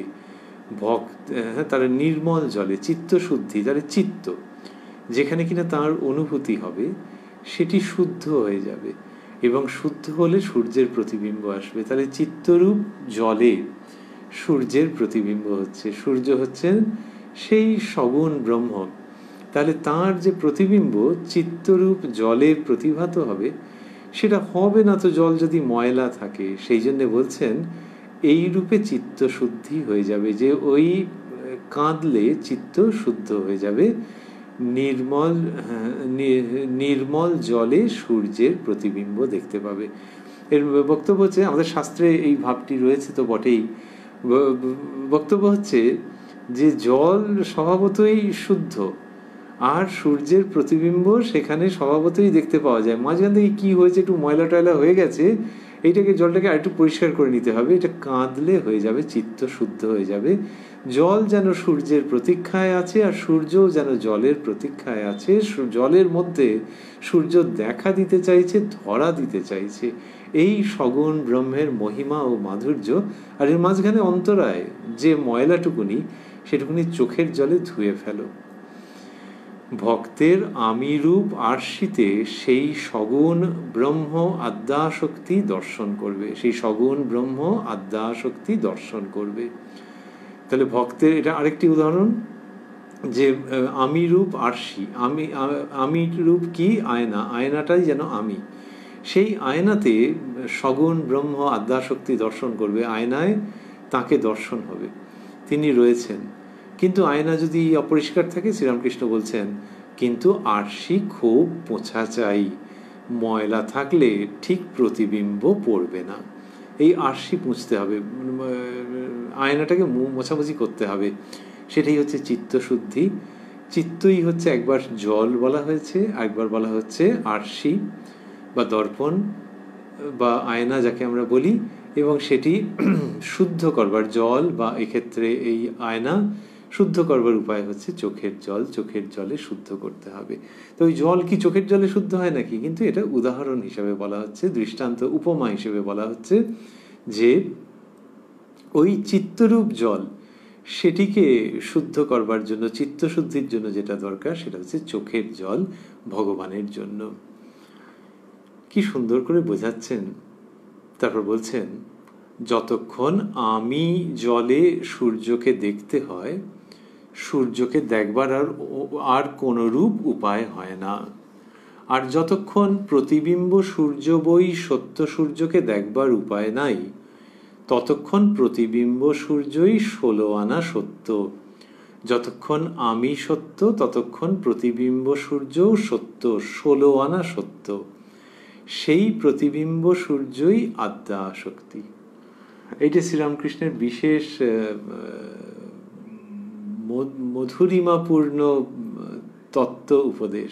তার নির্মল জলে চিত্তশুদ্ধি, তার চিত্ত যেখানে কিনা তার অনুভূতি হবে, সেটি শুদ্ধ হয়ে যাবে। এবং শুদ্ধ হলে সূর্যের প্রতিবিম্ব আসবে। তাহলে চিত্তরূপ জলে সূর্যের প্রতিবিম্ব হচ্ছে, সূর্য হচ্ছেন সেই সগুণ ব্রহ্ম। তাহলে তার যে প্রতিবিম্ব চিত্তরূপ জলে প্রতিভাত হবে, সেটা হবে না তো জল যদি ময়লা থাকে। সেই জন্য বলছেন এই রূপে চিত্ত শুদ্ধি হয়ে যাবে, যে ওই কাঁদলে চিত্ত শুদ্ধ হয়ে যাবে। নির্মল জলে সূর্যের প্রতিবিম্ব দেখতে পাবে। এর বক্তব্য হচ্ছে, আমাদের শাস্ত্রে এই ভাবটি রয়েছে তো বটেই, বক্তব্য হচ্ছে যে জল স্বভাবতই শুদ্ধ, আর সূর্যের প্রতিবিম্ব সেখানে স্বভাবতই দেখতে পাওয়া যায়। মাঝখান থেকে কি হয়েছে, একটু ময়লা টয়লা হয়ে গেছে, এইটাকে জলটাকে আরেকটু পরিষ্কার করে নিতে হবে, এটা কাঁদলে হয়ে যাবে, চিত্ত শুদ্ধ হয়ে যাবে। জল যেন সূর্যের প্রতীক্ষায় আছে, আর সূর্যও যেন জলের প্রতীক্ষায় আছে। জলের মধ্যে সূর্য দেখা দিতে চাইছে, ধরা দিতে চাইছে। এই সগুণ ব্রহ্মের মহিমা ও মাধুর্য। আর এর মাঝখানে অন্তরায় যে ময়লাটুকুনি, সেটুকুনি চোখের জলে ধুয়ে ফেলো। ভক্তের আমি রূপ আরশিতে সেই সগুণ ব্রহ্ম আদ্যাশক্তি দর্শন করবে, সেই সগুণ ব্রহ্ম আদ্যাশক্তি দর্শন করবে। তাহলে ভক্তের এটা আরেকটি উদাহরণ, যে আমি রূপ আরশি, আমি রূপ কি? আয়না, আয়নাটাই যেন আমি। সেই আয়নাতে সগুণ ব্রহ্ম আদ্যাশক্তি দর্শন করবে, আয়নায় তাকে দর্শন হবে, তিনি রয়েছেন। কিন্তু আয়না যদি অপরিষ্কার থাকে, শ্রীরামকৃষ্ণ বলছেন কিন্তু আরশি খুব পোছা চাই, ময়লা থাকলে ঠিক প্রতিবিম্ব পড়বে না। এই আরশি পুঁছতে হবে, আয়নাটাকে মোছামুছি করতে হবে। সেটাই হচ্ছে চিত্তশুদ্ধি। চিত্তই হচ্ছে একবার জল বলা হয়েছে, একবার বলা হচ্ছে আরশি বা দর্পণ বা আয়না যাকে আমরা বলি। এবং সেটি শুদ্ধ করবার, জল বা এক্ষেত্রে এই আয়না শুদ্ধ করবার উপায় হচ্ছে চোখের জল। চোখের জলে শুদ্ধ করতে হবে। তো ওই জল কি চোখের জলে শুদ্ধ হয় নাকি? কিন্তু এটা উদাহরণ হিসেবে বলা হচ্ছে, দৃষ্টান্ত উপমা হিসেবে বলা হচ্ছে, যে ওই চিত্তরূপ জল, সেটিকে শুদ্ধ করবার জন্য, চিত্তশুদ্ধির জন্য যেটা দরকার, সেটা হচ্ছে চোখের জল ভগবানের জন্য। কি সুন্দর করে বোঝাচ্ছেন। তারপর বলছেন, যতক্ষণ আমি জলে সূর্যকে দেখতে হয়, সূর্যকে দেখবার আর কোনো রূপ উপায় হয় না। আর যতক্ষণ প্রতিবিম্ব সূর্য বই সত্য সূর্যকে দেখবার উপায় নাই, ততক্ষণ প্রতিবিম্ব সূর্যই 16 আনা সত্য। যতক্ষণ আমি সত্য, ততক্ষণ প্রতিবিম্ব সূর্যও সত্য, 16 আনা সত্য। সেই প্রতিবিম্ব সূর্যই আদ্যা শক্তি। এইটা শ্রীরামকৃষ্ণের বিশেষ মধুরিমাপূর্ণ তত্ত্ব উপদেশ।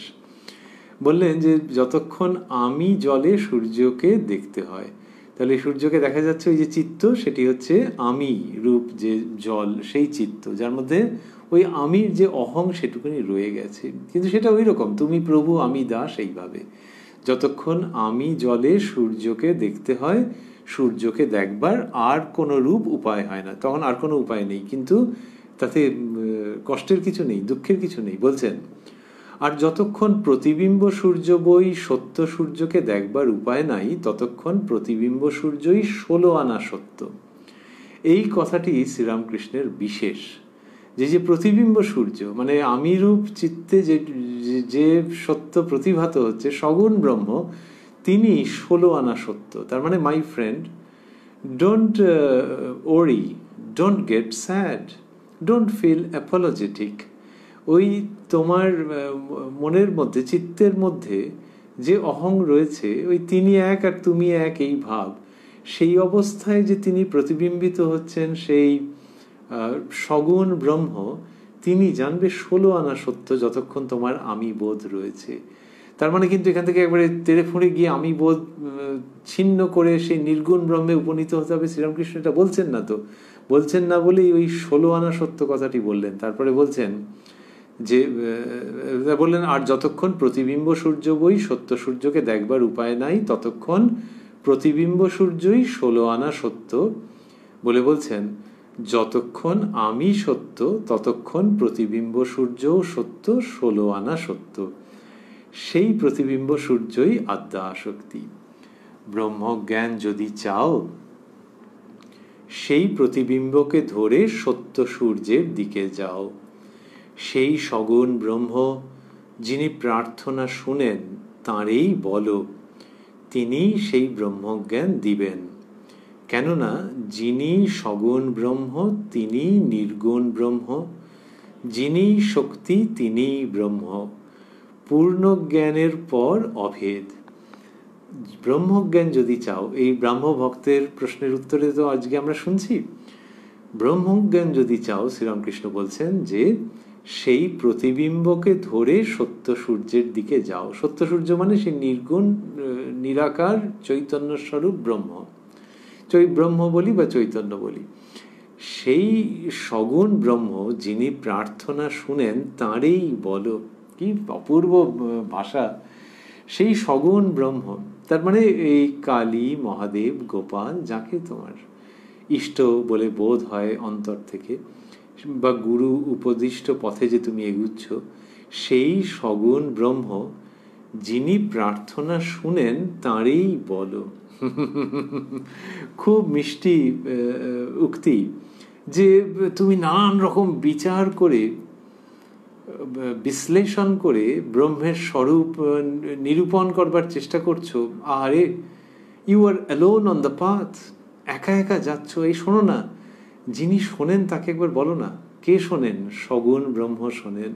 বললেন যে যতক্ষণ আমি জলে সূর্যকে দেখতে হয়, তাহলে সূর্যকে দেখা যাচ্ছে ওই যে চিত্ত, সেটি হচ্ছে আমি রূপ যে জল, সেই চিত্ত, যার মধ্যে ওই আমির যে অহং সেটুকুনি রয়ে গেছে। কিন্তু সেটা ওই রকম, তুমি প্রভু আমি দাস, এইভাবে। যতক্ষণ আমি জলে সূর্যকে দেখতে হয়, সূর্যকে দেখবার আর কোনো রূপ উপায় হয় না, তখন আর কোনো উপায় নেই। কিন্তু তাতে কষ্টের কিছু নেই, দুঃখের কিছু নেই। বলছেন, আর যতক্ষণ প্রতিবিম্ব সূর্য বই সত্য সূর্যকে দেখবার উপায় নাই, ততক্ষণ প্রতিবিম্ব সূর্যই 16 আনা সত্য। এই কথাটি শ্রীরামকৃষ্ণের বিশেষ, যে প্রতিবিম্ব সূর্য মানে আমি রূপ চিত্তে যে সত্য প্রতিভাত হচ্ছে, সগুণ ব্রহ্ম, তিনি 16 আনা সত্য। তার মানে my friend, don't worry, don't get sad, don't feel apologetic. ওই তোমার মনের মধ্যে, চিত্তের মধ্যে যে অহং রয়েছে, ওই তিনি এক আর তুমি এক, এই ভাব, সেই অবস্থায় যে তিনি প্রতিবিম্বিত হচ্ছেন, সেই সগুণ ব্রহ্ম, তিনি জানবে 16 আনা সত্য যতক্ষণ তোমার আমি বোধ রয়েছে। তার মানে কিন্তু এখান থেকে একবারে তেড়ে ফুঁড়ে গিয়ে আমি বোধ ছিন্ন করে সেই নির্গুণ ব্রহ্মে উপনীত হতে হবে, শ্রীরামকৃষ্ণ এটা বলছেন না। তো বলছেন না বলেই ওই 16 আনা সত্য কথাটি বললেন। তারপরে বলছেন যে, বললেন, আর যতক্ষণ প্রতিবিম্ব সূর্য বই সত্য সূর্যকে দেখবার উপায় নাই, ততক্ষণ প্রতিবিম্ব সূর্যই 16 আনা সত্য। বলে বলছেন, যতক্ষণ আমি সত্য, ততক্ষণ প্রতিবিম্ব সূর্যও সত্য, 16 আনা সত্য। সেই প্রতিবিম্ব সূর্যই আদ্যা শক্তি। ব্রহ্মজ্ঞান যদি চাও, সেই প্রতিবিম্বকে ধরে সত্য সূর্যের দিকে যাও। সেই সগুণ ব্রহ্ম যিনি প্রার্থনা শুনেন, তাঁরই বলো, তিনি সেই ব্রহ্মজ্ঞান দিবেন। কেননা যিনি সগুণ ব্রহ্ম, তিনি নির্গুণ ব্রহ্ম, যিনি শক্তি, তিনি ব্রহ্ম, পূর্ণ জ্ঞানের পর অভেদ। ব্রহ্মজ্ঞান যদি চাও, এই ব্রাহ্ম ভক্তের প্রশ্নের উত্তরে তো আজকে আমরা শুনছি, ব্রহ্মজ্ঞান যদি চাও, শ্রীরামকৃষ্ণ বলছেন যে সেই প্রতিবিম্বকে ধরে সত্য সূর্যের দিকে যাও। সত্য সূর্য মানে সেই নির্গুণ নিরাকার চৈতন্য স্বরূপ ব্রহ্ম, ব্রহ্ম বলি বা চৈতন্য বলি। সেই সগুণ ব্রহ্ম যিনি প্রার্থনা শুনেন তাঁরই বলো। কি অপূর্ব ভাষা! সেই সগুণ ব্রহ্ম, তার মানে এই কালী, মহাদেব, গোপাল, যাকে তোমার ইষ্ট বলে বোধ হয় অন্তর থেকে, বা গুরু উপদিষ্ট পথে যে তুমি এগুচ্ছ, সেই সগুণ ব্রহ্ম যিনি প্রার্থনা শুনেন তাঁরই বলো। খুব মিষ্টি উক্তি, যে তুমি নানান রকম বিচার করে, বিশ্লেষণ করে ব্রহ্মের স্বরূপ নিরূপণ করবার চেষ্টা করছো। আরে you are alone on the path, একা একা যাচ্ছ। এই শোনো না, যিনি শোনেন তাকে একবার বলো না। কে শোনেন? সগুণ ব্রহ্ম শোনেন।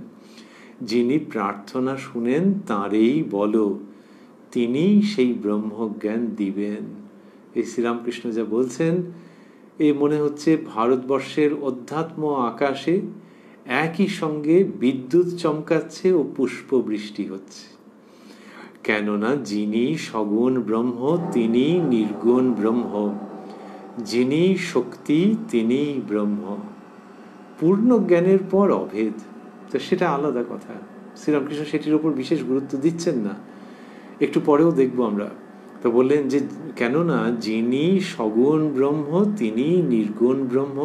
যিনি প্রার্থনা শুনেন তাঁরই বলো, তিনি সেই ব্রহ্মজ্ঞান দিবেন। এই শ্রীরামকৃষ্ণ যা বলছেন, এ মনে হচ্ছে ভারতবর্ষের অধ্যাত্ম আকাশে একই সঙ্গে বিদ্যুৎ চমকাচ্ছে ও পুষ্প বৃষ্টি হচ্ছে। কেননা যিনি সগুণ ব্রহ্ম তিনি নির্গুণ ব্রহ্ম, যিনি শক্তি তিনি ব্রহ্ম। পূর্ণ জ্ঞানের পর অভেদ, তো সেটা আলাদা কথা। শ্রীরামকৃষ্ণ সেটির ওপর বিশেষ গুরুত্ব দিচ্ছেন না, একটু পরেও দেখব আমরা। তো বললেন যে কেননা যিনি সগুণ ব্রহ্ম তিনি নির্গুণ ব্রহ্ম,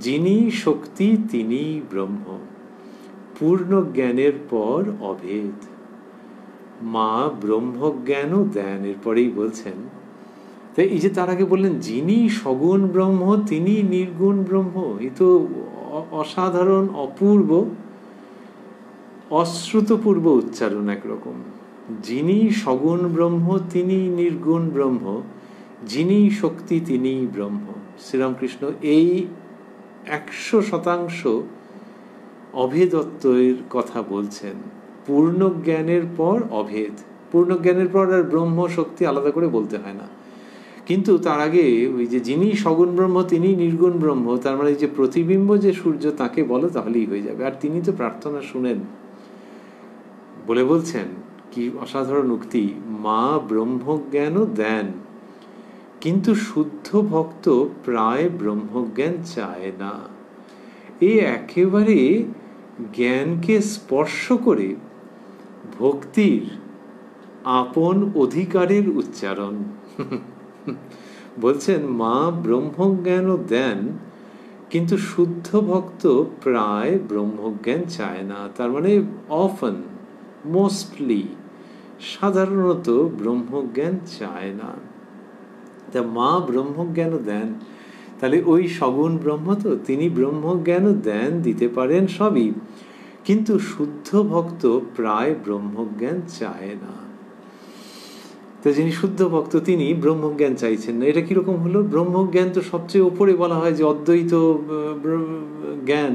যিনি শক্তি তিনি ব্রহ্ম, পূর্ণ জ্ঞানের পর অভেদ। মা ব্রহ্মজ্ঞানও দেন, এরপরেই বলছেন। তাই এই যে তার আগে বললেন যিনি সগুণ ব্রহ্ম তিনি নির্গুণ ব্রহ্ম, এ তো অসাধারণ, অপূর্ব, অশ্রুতপূর্ব উচ্চারণ একরকম। যিনি সগুণ ব্রহ্ম তিনি নির্গুণ ব্রহ্ম, যিনি শক্তি তিনি ব্রহ্ম। শ্রীরামকৃষ্ণ এই 100% অভেদত্বের কথা বলছেন। পূর্ণ জ্ঞানের পর অভেদ, পূর্ণ জ্ঞানের পর আর ব্রহ্ম শক্তি আলাদা করে বলতে হয় না। কিন্তু তার আগে ওই যে যিনি সগুণ ব্রহ্ম তিনি নির্গুণ ব্রহ্ম, তার মানে যে প্রতিবিম্ব যে সূর্য তাকে বলো, তাহলেই হয়ে যাবে। আর তিনি তো প্রার্থনা শুনেন বলে বলছেন, কি অসাধারণ উক্তি, মা ব্রহ্মজ্ঞান দেন কিন্তু শুদ্ধ ভক্ত প্রায় ব্রহ্মজ্ঞান চায় না। এ একেবারে জ্ঞানকে স্পর্শ করে ভক্তির আপন অধিকারের উচ্চারণ। বলছেন মা ব্রহ্মজ্ঞান দেন কিন্তু শুদ্ধ ভক্ত প্রায় ব্রহ্মজ্ঞান চায় না। তার মানে অফন, মোস্টলি, সাধারণত ব্রহ্মজ্ঞান চায় না। তা মা ব্রহ্মজ্ঞান দেন, তাহলে ওই সগুণ ব্রহ্ম তো তিনি ব্রহ্মজ্ঞান দেন, দিতে পারেন সবই, কিন্তু শুদ্ধ ভক্ত প্রায় ব্রহ্মজ্ঞান চায় না। তো যিনি শুদ্ধ ভক্ত তিনি ব্রহ্মজ্ঞান চাইছেন না। এটা কিরকম হলো? ব্রহ্মজ্ঞান তো সবচেয়ে উপরে বলা হয় যে অদ্বৈত জ্ঞান,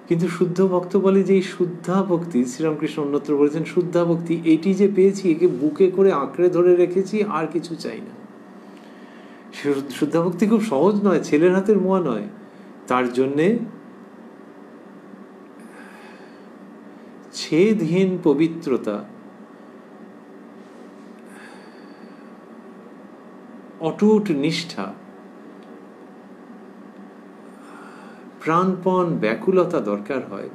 কিন্তু শুদ্ধ ভক্ত বলে যে এই শুদ্ধা ভক্তি, শ্রীরামকৃষ্ণ অন্যত্র বলেছেন শুদ্ধা ভক্তি এটি যে পেয়েছি একে বুকে করে আঁকড়ে ধরে রেখেছি, আর কিছু চাই না। শুদ্ধা ভক্তি খুব সহজ নয়, ছেলের হাতের মোয়া নয়। তার জন্যে ছেদহীন পবিত্রতা, অটুট নিষ্ঠা, প্রাণপণ ব্যাকুলতা দরকার হয়।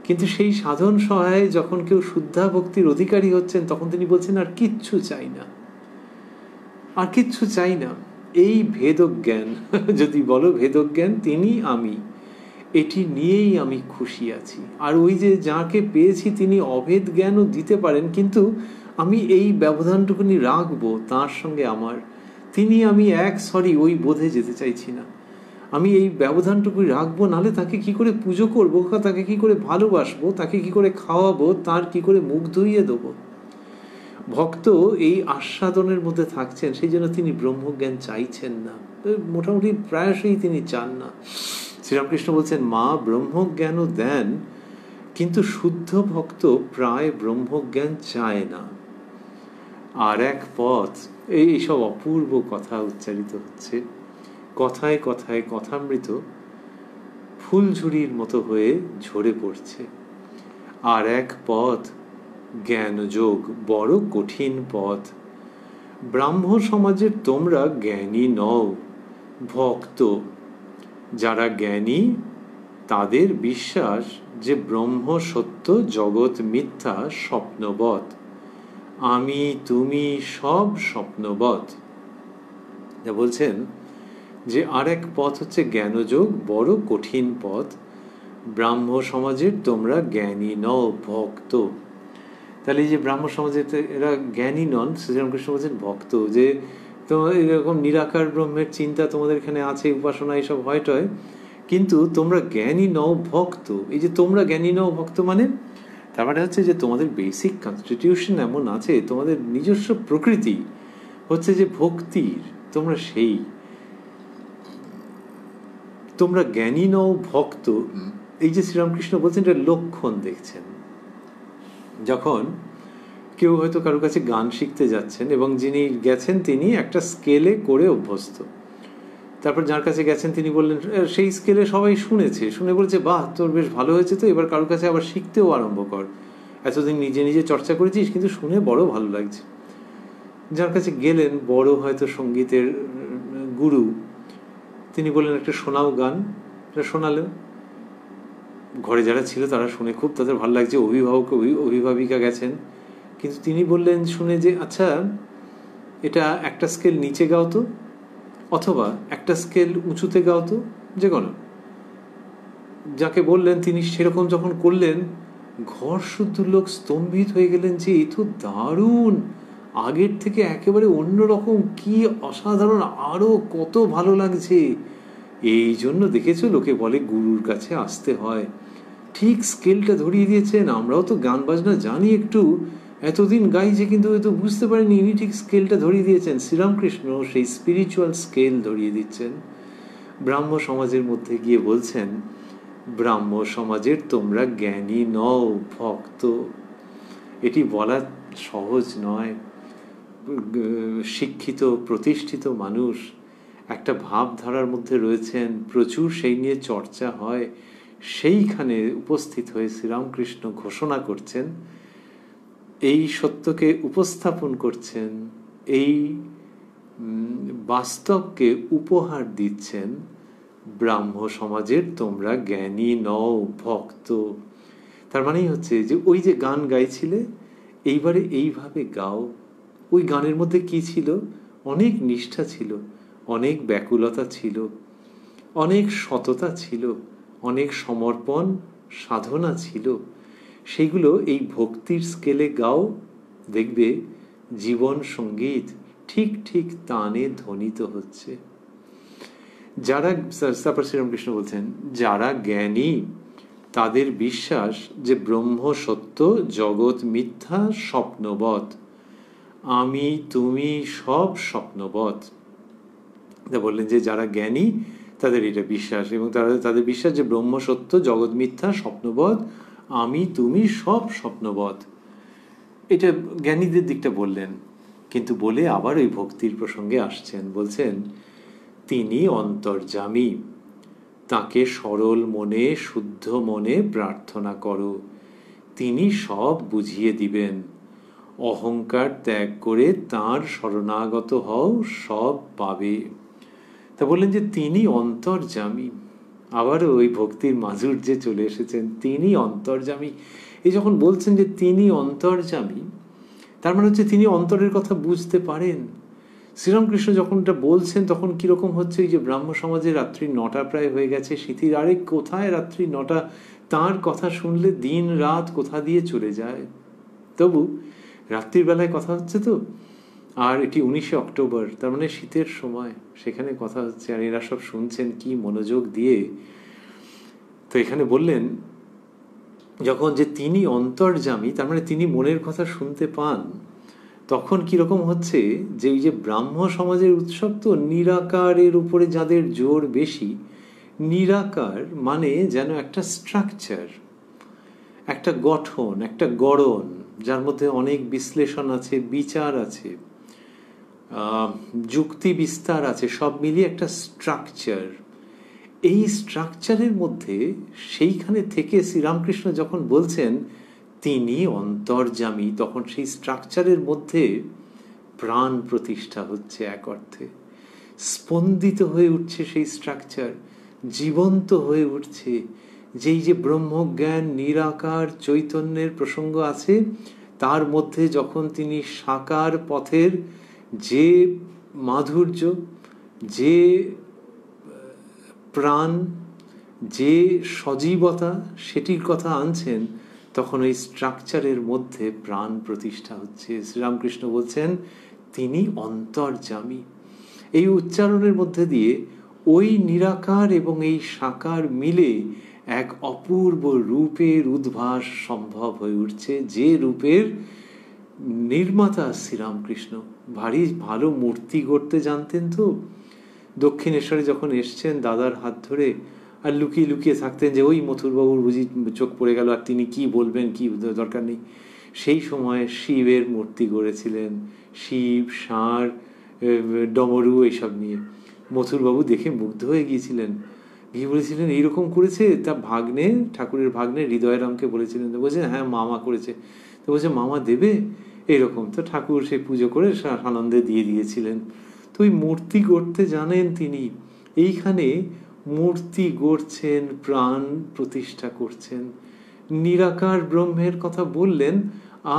কিন্তু সেই সাধন সহায়ে যখন কেউ শুদ্ধা ভক্তির অধিকারী হচ্ছেন তখন তিনি বলছেন আর কিচ্ছু চাই না, আর কিচ্ছু চাই না। এই ভেদজ্ঞান, যদি বলো ভেদজ্ঞান, তিনি আমি, এটি নিয়েই আমি খুশি আছি। আর ওই যে যাকে পেয়েছি তিনি অভেদ জ্ঞানও দিতে পারেন, কিন্তু আমি এই ব্যবধানটুকুনি রাখবো তার সঙ্গে আমার, তিনি আমি এক, সরি ওই বোধে যেতে চাইছি না। আমি এই ব্যবধানটুকুই রাখবো, নাহলে তাকে কি করে পুজো করবো, তাকে কি করে ভালোবাসবো, তাকে কি করে খাওয়াবো, তার কি করে মুখ ধুইয়ে দেবো। ভক্ত এই আস্বাদনের মধ্যে থাকছেন, সেই জন্য তিনি ব্রহ্মজ্ঞান চাইছেন না, মোটামুটি প্রায়শই তিনি চান না। শ্রীরামকৃষ্ণ বলছেন মা ব্রহ্মজ্ঞানও দেন কিন্তু শুদ্ধ ভক্ত প্রায় ব্রহ্মজ্ঞান চায় না। আর এক পথ, এইসব অপূর্ব কথা উচ্চারিত হচ্ছে, কথায় কথায় কথামৃত ফুলঝুরির মতো হয়ে ঝরে পড়ছে। আর এক পথ জ্ঞানযোগ, বড় কঠিন পথ। ব্রাহ্ম সমাজের তোমরা জ্ঞানী নও, ভক্ত। যারা জ্ঞানী তাদের বিশ্বাস যে ব্রহ্ম সত্য, জগৎ মিথ্যা, স্বপ্নবৎ। আমি তুমি সব স্বপ্নবৎ। যা বলছেন যে আর এক পথ হচ্ছে জ্ঞানযোগ, বড় কঠিন পথ। ব্রাহ্ম সমাজের তোমরা জ্ঞানী নও, ভক্ত। তাহলে এই যে ব্রাহ্ম সমাজে এরা জ্ঞানী নন, শ্রীরামকৃষ্ণ বলছেন ভক্ত। যে তোমার এরকম নিরাকার ব্রহ্মের চিন্তা তোমাদের এখানে আছে, উপাসনা এইসব হয় টয়, কিন্তু তোমরা জ্ঞানী নও, ভক্ত। এই যে তোমরা জ্ঞানী নও, ভক্ত মানে তার মানে হচ্ছে যে তোমাদের বেসিক কনস্টিটিউশন এমন আছে, তোমাদের নিজস্ব প্রকৃতি হচ্ছে যে ভক্তির, তোমরা সেই। তোমরা জ্ঞানী নও, ভক্ত। এই যে শ্রীরামকৃষ্ণ বলছেন এটা লক্ষণ দেখছেন। যখন কেউ হয়তো কারো কাছে গান শিখতে যাচ্ছেন এবং যিনি গেছেন তিনি একটা স্কেলে করে অভ্যস্ত, তারপর যার কাছে গেছেন তিনি বললেন, সেই স্কেলে সবাই শুনেছে, শুনে বলছে বাহ তোর বেশ ভালো হয়েছে, তো এবার কারোর কাছে আবার শিখতেও আরম্ভ কর, এতদিন নিজে নিজে চর্চা করেছিস কিন্তু শুনে বড় ভালো লাগছে। যার কাছে গেলেন বড় হয়তো সঙ্গীতের গুরু, তিনি বললেন একটা শোনাও গান, এটা শোনালেন। ঘরে যারা ছিল তারা শুনে খুব তাদের ভালো লাগছে, অভিভাবক অভিভাবিকা গেছেন, কিন্তু তিনি বললেন শুনে যে আচ্ছা এটা একটা স্কেল নিচে গাও তো, অথবা একটা স্কেল উঁচুতে গাও তো, যে কোনো। যাকে বললেন তিনি সেরকম যখন করলেন, ঘর শুদ্ধ লোক স্তম্ভিত হয়ে গেলেন যে এ তো দারুণ, আগের থেকে একেবারে অন্যরকম, কি অসাধারণ, আরো কত ভালো লাগছে। এই জন্য দেখেছো লোকে বলে গুরুর কাছে আসতে হয়। ঠিক স্কেলটা ধরিয়ে দিয়েছেন। আমরাও তো গান বাজনা জানি একটু, এতদিন গাইছে কিন্তু হয়তো বুঝতে পারিনি, ইনি ঠিক স্কেলটা ধরিয়ে দিয়েছেন। শ্রীরামকৃষ্ণ সেই স্পিরিচুয়াল স্কেল ধরিয়ে দিচ্ছেন। ব্রাহ্ম সমাজের মধ্যে গিয়ে বলছেন ব্রাহ্ম সমাজের তোমরা জ্ঞানী নও, ভক্ত। এটি বলা সহজ নয়। শিক্ষিত প্রতিষ্ঠিত মানুষ একটা ভাবধারার মধ্যে রয়েছেন, প্রচুর সেই নিয়ে চর্চা হয়, সেইখানে উপস্থিত হয়ে শ্রীরামকৃষ্ণ ঘোষণা করছেন, এই সত্যকে উপস্থাপন করছেন, এই বাস্তবকে উপহার দিচ্ছেন। ব্রাহ্ম সমাজের তোমরা জ্ঞানী নও, ভক্ত। তার মানেই হচ্ছে যে ওই যে গান গাইছিলে এইবারে এইভাবে গাও। ওই গানের মধ্যে কি ছিল? অনেক নিষ্ঠা ছিল, অনেক ব্যাকুলতা ছিল, অনেক সততা ছিল, অনেক সমর্পণ সাধনা ছিল। সেইগুলো এই ভক্তির স্কেলে গাও, দেখবে জীবন সঙ্গীত ঠিক ঠিক তানে ধ্বনিত হচ্ছে। যারা, তারপর শ্রীরামকৃষ্ণ বলছেন, যারা জ্ঞানী তাদের বিশ্বাস যে ব্রহ্ম সত্য, জগৎ মিথ্যা, স্বপ্নবৎ। আমি তুমি সব স্বপ্নবৎ। বললেন যে যারা জ্ঞানী তাদের এটা বিশ্বাস, এবং তাদের বিশ্বাস যে ব্রহ্ম সত্য, জগৎ মিথ্যা, স্বপ্নবৎ, আমি তুমি সব স্বপ্নবৎ। এটা জ্ঞানীদের দিকটা বললেন, কিন্তু বলে আবার ওই ভক্তির প্রসঙ্গে আসছেন। বলছেন তিনি অন্তর্যামী, তাকে সরল মনে শুদ্ধ মনে প্রার্থনা করো, তিনি সব বুঝিয়ে দিবেন। অহংকার ত্যাগ করে তাঁর শরণাগত হও, সব পাবে। তা বললেন যে তিনি অন্তর্যামী। আবারও ওই ভক্তির মাধুর্যে চলে এসেছেন, তিনি অন্তর্যামী। এই যখন বলছেন যে তিনি অন্তর্যামী, তার মানে হচ্ছে তিনি অন্তরের কথা বুঝতে পারেন। শ্রীরামকৃষ্ণ যখন এটা বলছেন তখন কিরকম হচ্ছে, এই যে ব্রাহ্ম সমাজে রাত্রি 9টা প্রায় হয়ে গেছে, শীতির আরে কোথায় রাত্রি 9টা, তাঁর কথা শুনলে দিন রাত কোথা দিয়ে চলে যায়। তবু রাত্রির বেলায় কথা হচ্ছে তো, আর এটি 19শে অক্টোবর, তার মানে শীতের সময়, সেখানে কথা হচ্ছে, আর এরা সব শুনছেন কি মনোযোগ দিয়ে। তো এখানে বললেন যখন যে তিনি অন্তর্যামী, তার মানে তিনি মনের কথা শুনতে পান, তখন কিরকম হচ্ছে যে এই যে ব্রাহ্ম সমাজের উৎসব তো নিরাকারের উপরে যাদের জোর বেশি। নিরাকার মানে যেন একটা স্ট্রাকচার, একটা গঠন, একটা গড়ন, যার মধ্যে অনেক বিশ্লেষণ আছে, বিচার আছে, যুক্তি বিস্তার আছে, সব মিলিয়ে একটা স্ট্রাকচার। এই স্ট্রাকচারের মধ্যে সেইখানে থেকে শ্রীরামকৃষ্ণ যখন বলছেন তিনি অন্তর্যামী, তখন সেই স্ট্রাকচারের মধ্যে প্রাণ প্রতিষ্ঠা হচ্ছে। এক অর্থে স্পন্দিত হয়ে উঠছে সেই স্ট্রাকচার, জীবন্ত হয়ে উঠছে। যেই যে ব্রহ্মজ্ঞান নিরাকার চৈতন্যের প্রসঙ্গ আছে, তার মধ্যে যখন তিনি সাকার পথের যে মাধুর্য, যে প্রাণ, যে সজীবতা সেটির কথা আনছেন, তখন ওই স্ট্রাকচারের মধ্যে প্রাণ প্রতিষ্ঠা হচ্ছে। শ্রীরামকৃষ্ণ বলছেন তিনি অন্তর্যামী। এই উচ্চারণের মধ্যে দিয়ে ওই নিরাকার এবং এই সাকার মিলে এক অপূর্ব রূপের উদ্ভাস সম্ভব হয়ে উঠছে, যে রূপের নির্মাতা শ্রীরামকৃষ্ণ। ভারী ভালো মূর্তি গড়তে জানতেন তো। দক্ষিণেশ্বরে যখন এসছেন দাদার হাত ধরে, আর লুকিয়ে লুকিয়ে থাকতেন যে ওই মথুরবাবুর বুঝি চোখ পড়ে গেল, আর তিনি কি বলবেন, কি দরকার নেই। সেই সময় শিবের মূর্তি গড়েছিলেন, শিব, ষাঁড়, ডমরু এইসব নিয়ে। মথুরবাবু দেখে মুগ্ধ হয়ে গিয়েছিলেন, গিয়ে বলেছিলেন এইরকম করেছে। তা ভাগ্নে, ঠাকুরের ভাগ্নে হৃদয়রামকে বলেছিলেন, তো বলছেন হ্যাঁ মামা করেছে। তো বলছে মামা দেবে এইরকম। তো ঠাকুর সে পুজো করে আনন্দে দিয়ে দিয়েছিলেন। তো ওই মূর্তি গড়তে জানেন তিনি। এইখানে মূর্তি গড়ছেন, প্রাণ প্রতিষ্ঠা করছেন। নিরাকার ব্রহ্মের কথা বললেন,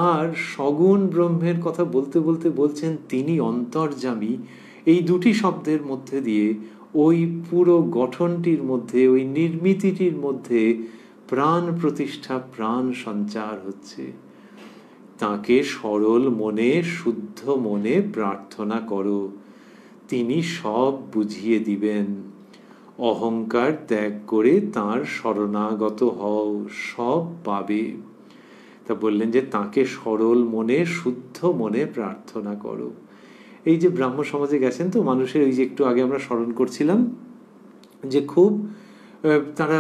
আর সগুণ ব্রহ্মের কথা বলতে বলতে বলছেন তিনি অন্তর্যামী। এই দুটি শব্দের মধ্যে দিয়ে ওই পুরো গঠনটির মধ্যে, ওই নির্মিতিটির মধ্যে প্রাণ প্রতিষ্ঠা, প্রাণ সঞ্চার হচ্ছে। তাকে সরল মনে, শুদ্ধ মনে প্রার্থনা করো, তিনি সব বুঝিয়ে দিবেন। অহংকার ত্যাগ করে তাঁর শরণাগত হও, সব পাবে। তা বললেন যে তাকে সরল মনে, শুদ্ধ মনে প্রার্থনা করো। এই যে ব্রাহ্ম সমাজে গেছেন তো মানুষের, ওই যে একটু আগে আমরা স্মরণ করছিলাম যে খুব তারা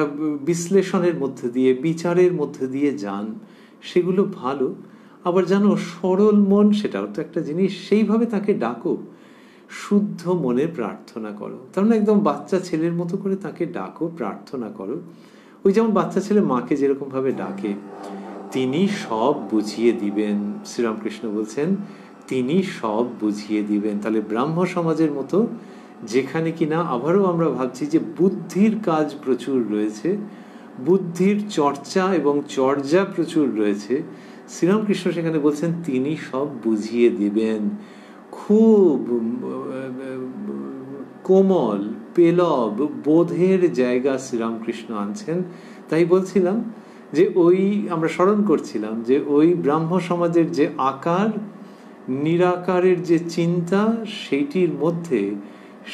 বিশ্লেষণের মধ্যে দিয়ে, বিচারের মধ্যে দিয়ে যান, সেগুলো ভালো। আবার জানো সরল মন, সেটাও তো একটা জিনিস, সেইভাবে তাকে ডাকো, শুদ্ধ মনে প্রার্থনা করো। তার মানে একদম বাচ্চা ছেলের মতো করে তাকে ডাকো, প্রার্থনা করো। ওই যেমন বাচ্চা ছেলে মাকে যেরকম ভাবে ডাকে, তিনি সব বুঝিয়ে দিবেন। শ্রীরামকৃষ্ণ বলছেন তিনি সব বুঝিয়ে দিবেন। তাহলে ব্রাহ্ম সমাজের মতো যেখানে কিনা আবারও আমরা ভাবছি যে বুদ্ধির কাজ প্রচুর রয়েছে, বুদ্ধির চর্চা এবং চর্যা প্রচুর রয়েছে, শ্রীরামকৃষ্ণ সেখানে বলছেন তিনি সব বুঝিয়ে দিবেন। খুব কোমল পেলব বোধের জায়গা শ্রীরামকৃষ্ণ আনছেন। তাই বলছিলাম যে ওই আমরা স্মরণ করছিলাম যে ওই ব্রাহ্ম সমাজের যে আকার, নিরাকারের যে চিন্তা, সেইটির মধ্যে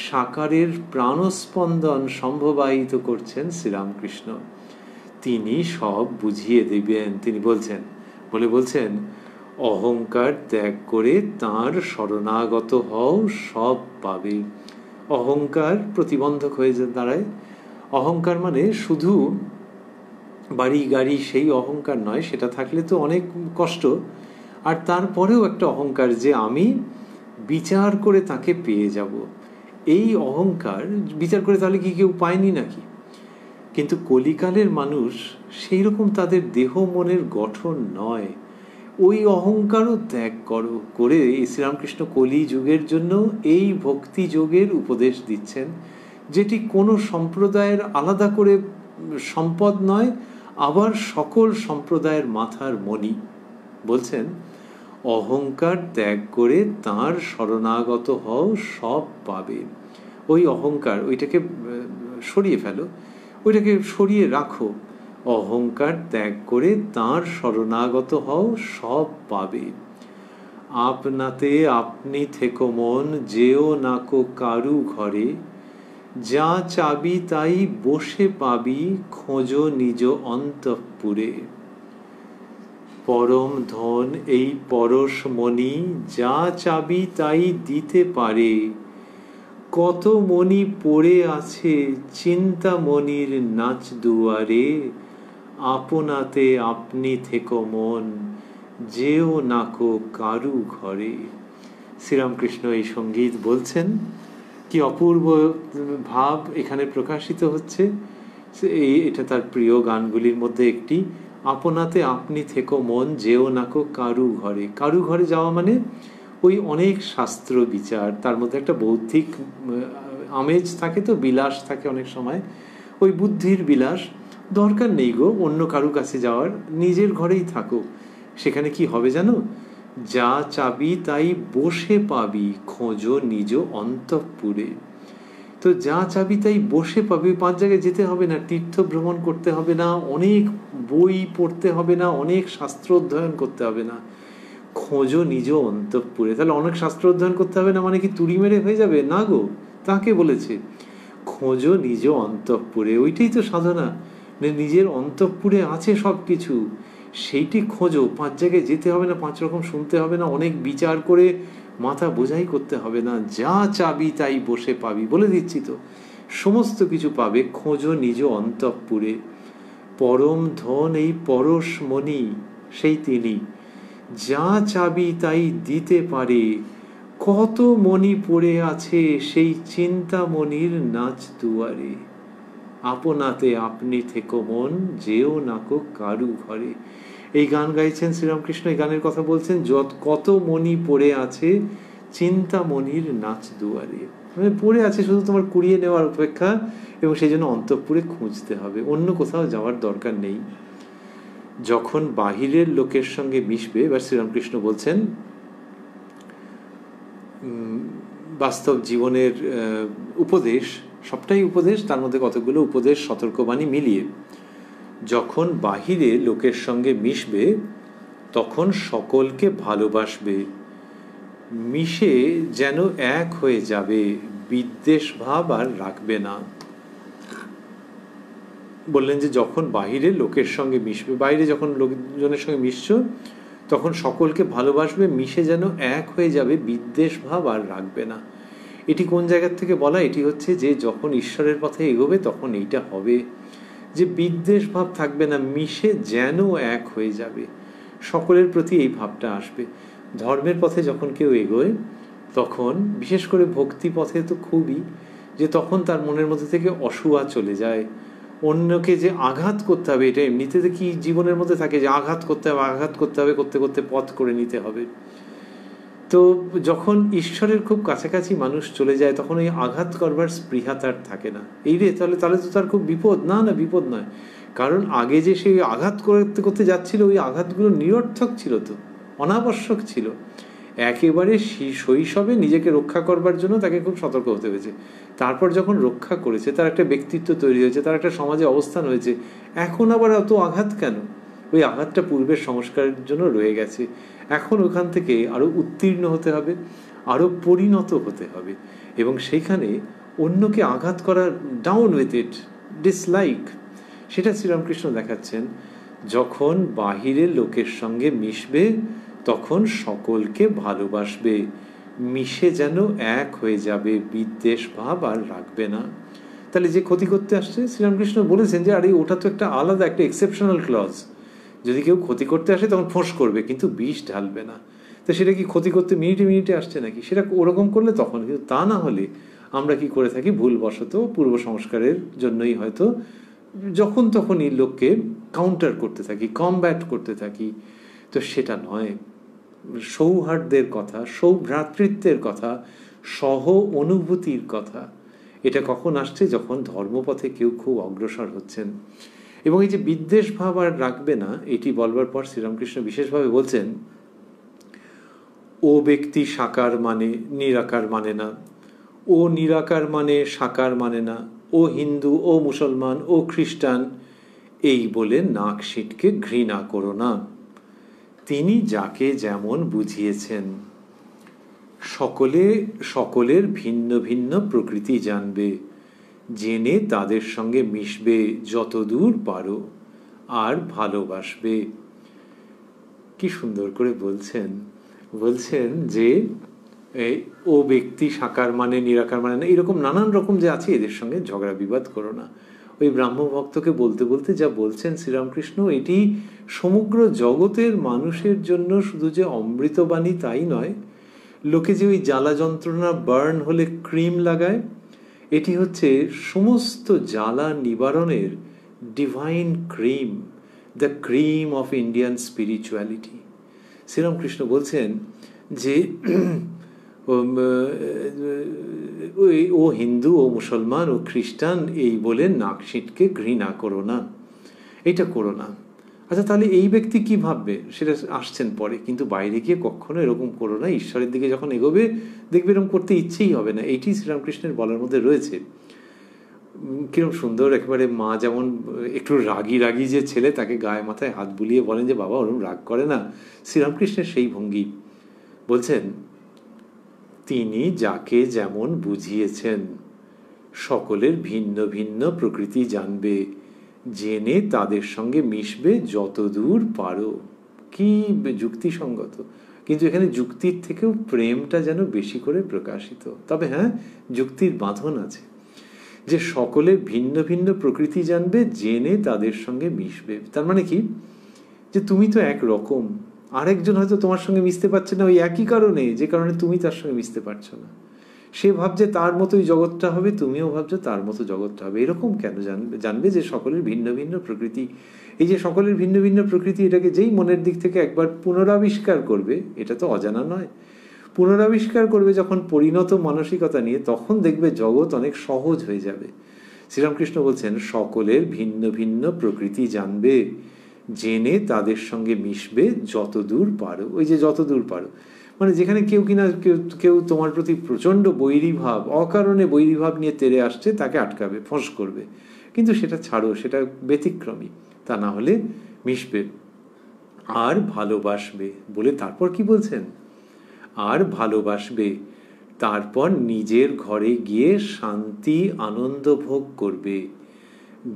সাকারের প্রাণস্পন্দন সম্ভবায়িত করছেন শ্রীরামকৃষ্ণ। তিনি সব বুঝিয়ে দিবেন। তিনি বলছেন বলছেন অহংকার ত্যাগ করে তাঁর শরণাগত হও, সব পাবে। অহংকার প্রতিবন্ধক হয়ে দাঁড়ায়। অহংকার মানে শুধু বাড়ি গাড়ি সেই অহংকার নয়, সেটা থাকলে তো অনেক কষ্ট। আর তারপরেও একটা অহংকার যে আমি বিচার করে তাকে পেয়ে যাব, এই অহংকার। বিচার করে তাহলে কি কেউ পায়নি নাকি? কিন্তু কলিকালের মানুষ সেই রকম তাদের দেহ মনের গঠন নয়। ওই অহংকারও ত্যাগ করে শ্রীরামকৃষ্ণ কলি যুগের জন্য এই ভক্তি যোগের উপদেশ দিচ্ছেন, যেটি কোনো সম্প্রদায়ের আলাদা করে সম্পদ নয়, আবার সকল সম্প্রদায়ের মাথার মণি। বলছেন অহংকার ত্যাগ করে তাঁর শরণাগত হও, সব পাবে। ওই অহংকার, ওইটাকে সরিয়ে ফেলো, ওইটাকে সরিয়ে রাখো। অহংকার ত্যাগ করে তাঁর শরণাগত হও, সব পাবে। আপনাতে আপনি থেকো মন, যেও নাকো কারু ঘরে, যা চাবি তাই বসে পাবি, খোঁজো নিজ অন্তঃপুরে। পরম ধন এই পরশমণি, যা চাবি তাই দিতে পারে। কত মণি পড়ে আছে চিন্তামণির নাচ দুয়ারে, আপনাতে আপনি থেকো মন, যেও নাকো কারু ঘরে। শ্রীরামকৃষ্ণ এই সঙ্গীত বলছেন কি অপূর্ব ভাব এখানে প্রকাশিত হচ্ছে। এটা তার প্রিয় গানগুলির মধ্যে একটি। আপনাতে আপনি থেকো মন, যেও নাকো কারু ঘরে। কারু ঘরে যাওয়া মানে ওই অনেক শাস্ত্র বিচার, তার মধ্যে একটা বৌদ্ধিক আমেজ থাকে, তো বিলাস থাকে অনেক সময়, ওই বুদ্ধির বিলাস। দরকার নেই গো অন্য কারু কাছে যাওয়ার, নিজের ঘরেই থাকো। সেখানে কি হবে জানো? যা চাবি তাই বসে পাবি, খোঁজো নিজ অন্তঃপুরে। তো যা চাবি তাই বসে পাবি, 5 জায়গায় যেতে হবে না, তীর্থ ভ্রমণ করতে হবে না, অনেক বই পড়তে হবে না, অনেক শাস্ত্র অধ্যয়ন করতে হবে না। খোঁজো নিজ অন্তঃপুরে। তাহলে অনেক শাস্ত্র অধ্যয়ন করতে হবে না মানে কি তুড়ি মেরে হয়ে যাবে? না গো, তাকে বলেছে খোঁজো নিজ অন্তঃপুরে। ওইটাই তো সাধনা, নিজের অন্তঃপুরে আছে সব কিছু, সেইটি খোঁজো। 5 জায়গায় যেতে হবে না, 5 রকম শুনতে হবে না, অনেক বিচার করে মাথা বোঝাই করতে হবে না। যা চাবি তাই বসে পাবি, বলে দিচ্ছি তো, সমস্ত কিছু পাবে। খোঁজো নিজ অন্তঃপুরে। পরম ধন এই পরশমণি, সেই তিনি, যা চাবি তাই দিতে পারে। কত মণি পড়ে আছে সেই চিন্তামণির নাচ দুয়ারে। আপনাতে আপনি থেকো মন, যেও নাকো কারু ঘরে। এই গান গাইছেন শ্রীরামকৃষ্ণ, এই গানের কথা বলছেন, কত মণি পড়ে আছে চিন্তামণির নাচ দুয়ারে। মানে পড়ে আছে, শুধু তোমার কুড়িয়ে নেওয়ার অপেক্ষা, এবং সেই জন্য অন্তঃপুরে খুঁজতে হবে, অন্য কোথাও যাওয়ার দরকার নেই। যখন বাহিরের লোকের সঙ্গে মিশবে, এবার শ্রীরামকৃষ্ণ বলছেন বাস্তব জীবনের উপদেশ, সবটাই উপদেশ, তার মধ্যে কতগুলো উপদেশ সতর্কবাণী মিলিয়ে। যখন বাহিরে লোকের সঙ্গে মিশবে তখন সকলকে ভালোবাসবে, মিশে যেন এক হয়ে যাবে, বিদ্বেষ ভাব আর রাখবে না। বললেন যে যখন বাহিরে লোকের সঙ্গে মিশবে, বাইরে যখন লোকজনের সঙ্গে মিশছো তখন সকলকে ভালোবাসবে, মিশে যেন এক হয়ে যাবে, বিদ্বেষ ভাব আর রাখবে না। এটি কোন জায়গার থেকে বলা? এটি হচ্ছে যে যখন ঈশ্বরের পথে এগোবে তখন এইটা হবে, যে বিদ্বেষ ভাব থাকবে না, মিশে যেন এক হয়ে যাবে, সকলের প্রতি এই ভাবটা আসবে। ধর্মের পথে যখন কেউ এগোয় তখন, বিশেষ করে ভক্তি পথে তো খুবই, যে তখন তার মনের মধ্যে থেকে অসূয়া চলে যায়। অন্যকে যে আঘাত করতে হবে, এটা এমনিতে কি জীবনের মধ্যে থাকে, যে আঘাত করতে হবে, আঘাত করতে হবে, করতে করতে পথ করে নিতে হবে। তো যখন ঈশ্বরের খুব কাছাকাছি মানুষ চলে যায় তখন ওই আঘাত করবার স্পৃহা তার থাকে না। এই রে, তাহলে তো তার খুব বিপদ। না না, বিপদ নয়, কারণ আগে যে সে আঘাত করতে করতে যাচ্ছিল, ওই আঘাতগুলো নিরর্থক ছিল, তো অনাবশ্যক ছিল। একেবারে শৈশবে নিজেকে রক্ষা করবার জন্য তাকে খুব সতর্ক হতে হয়েছে। তারপর যখন রক্ষা করেছে, তার একটা ব্যক্তিত্ব তৈরি হয়েছে, তার একটা সমাজে অবস্থান হয়েছে, এখন আবার অত আঘাত কেন? ওই আঘাতটা পূর্বের সংস্কারের জন্য রয়ে গেছে। এখন ওখান থেকে আরো উত্তীর্ণ হতে হবে, আরো পরিণত হতে হবে, এবং সেইখানে অন্যকে আঘাত করার, ডাউন উইথ ইট, ডিসলাইক, সেটা শ্রীরামকৃষ্ণ দেখাচ্ছেন। যখন বাহিরের লোকের সঙ্গে মিশবে তখন সকলকে ভালোবাসবে, মিশে যেন এক হয়ে যাবে, বিদ্বেষ ভাব আর রাখবে না। তাহলে যে ক্ষতি করতে আসছে, শ্রীরামকৃষ্ণ বলেছেন যে আরে ওটা তো একটা আলাদা, একটা এক্সেপশনাল ক্লজ। যদি কেউ ক্ষতি করতে আসে তখন ফোঁস করবে, কিন্তু বিষ ঢালবে না। তো সেটা কি ক্ষতি করতে মিনিটে মিনিটে আসছে নাকি? সেটা ওরকম করলে তখন, কিন্তু তা না হলে আমরা কি করে থাকি, ভুলবশত পূর্ব সংস্কারের জন্যই হয়তো যখন তখন এই লোককে কাউন্টার করতে থাকি, কমব্যাট করতে থাকি। তো সেটা নয়। সৌহার্দ্যের কথা, সৌভ্রাতৃত্বের কথা, সহ অনুভূতির কথা, এটা কখন আসছে? যখন ধর্মপথে কেউ খুব অগ্রসর হচ্ছেন। এবং এই যে বিদ্বেষ ভাব আর রাখবে না, এটি বলবার পর শ্রীরামকৃষ্ণ বিশেষভাবে বলছেন, ও ব্যক্তি সাকার মানে নিরাকার মানে না, ও নিরাকার মানে সাকার মানে না, ও হিন্দু, ও মুসলমান, ও খ্রিস্টান, এই বলে নাক সিটকে ঘৃণা করো না। তিনি যাকে যেমন বুঝিয়েছেন, সকলের ভিন্ন ভিন্ন প্রকৃতি জানবে, জেনে তাদের সঙ্গে মিশবে যতদূর পারো, আর ভালোবাসবে। কি সুন্দর করে বলছেন যে ও ব্যক্তি সাকার মানে নিরাকার মানে না, এরকম নানান রকম যে আছে, এদের সঙ্গে ঝগড়া বিবাদ করো না। ওই ব্রাহ্ম ভক্তকে বলতে বলতে যা বলছেন শ্রীরামকৃষ্ণ, এটি সমগ্র জগতের মানুষের জন্য শুধু যে অমৃতবাণী তাই নয়, লোকে যে ওই জ্বালা যন্ত্রণা বার্ন হলে ক্রিম লাগায়, এটি হচ্ছে সমস্ত জ্বালা নিবারণের divine cream, the cream of Indian spirituality. Sri Ramakrishna বলছেন যে ও হিন্দু, ও মুসলমান, ও খ্রিস্টান এই বলে নাক সিটকে ঘৃণা করো না, এটা করো না। আচ্ছা, তাহলে এই ব্যক্তি কি ভাববে সেটা আসছেন পরে, কিন্তু বাইরে গিয়ে কখনো এরকম করো না। ঈশ্বরের দিকে যখন এগোবে দেখবে এরকম করতে ইচ্ছেই হবে না। এইটি শ্রীরামকৃষ্ণের বলার মধ্যে রয়েছে। কিরম সুন্দর, একেবারে মা যেমন একটু রাগী রাগী যে ছেলে, তাকে গায়ে মাথায় হাত বুলিয়ে বলেন যে বাবা ওরকম রাগ করে না। শ্রীরামকৃষ্ণের সেই ভঙ্গি। বলছেন, তিনি যাকে যেমন বুঝিয়েছেন, সকলের ভিন্ন ভিন্ন প্রকৃতি জানবে, জেনে তাদের সঙ্গে মিশবে যতদূর পারো। কি যুক্তিসঙ্গত! কিন্তু এখানে যুক্তির থেকেও প্রেমটা যেন বেশি করে প্রকাশিত। তবে হ্যাঁ, যুক্তির বাঁধন আছে, যে সকলের ভিন্ন ভিন্ন প্রকৃতি জানবে, জেনে তাদের সঙ্গে মিশবে। তার মানে কি, যে তুমি তো একরকম, আরেকজন হয়তো তোমার সঙ্গে মিশতে পারছে না ওই একই কারণে, যে কারণে তুমি তার সঙ্গে মিশতে পারছো না। সে ভাবছে তার মতোই জগৎটা হবে, তুমিও ভাবছো তার মতো জগৎটা হবে। এরকম কেন জানবে যে সকলের ভিন্ন ভিন্ন প্রকৃতি। এই যে সকলের ভিন্ন ভিন্ন প্রকৃতি, এটাকে যেই মনের দিক থেকে একবার পুনরাবিষ্কার করবে, এটা তো অজানা নয়, পুনরাবিষ্কার করবে যখন পরিণত মানসিকতা নিয়ে, তখন দেখবে জগৎ অনেক সহজ হয়ে যাবে। শ্রীরামকৃষ্ণ বলছেন, সকলের ভিন্ন ভিন্ন প্রকৃতি জানবে, জেনে তাদের সঙ্গে মিশবে যতদূর পারো। ওই যে যতদূর পারো, মানে যেখানে কেউ কিনা কেউ তোমার প্রতি প্রচণ্ড বৈরীভাব, অকারণে বৈরীভাব নিয়ে তেড়ে আসছে, তাকে আটকাবে, ফোঁস করবে, কিন্তু সেটা ছাড়ো, সেটা ব্যতিক্রমী। তা না হলে মিশবে আর ভালোবাসবে। বলে তারপর কি বলছেন, আর ভালোবাসবে, তারপর নিজের ঘরে গিয়ে শান্তি আনন্দ ভোগ করবে।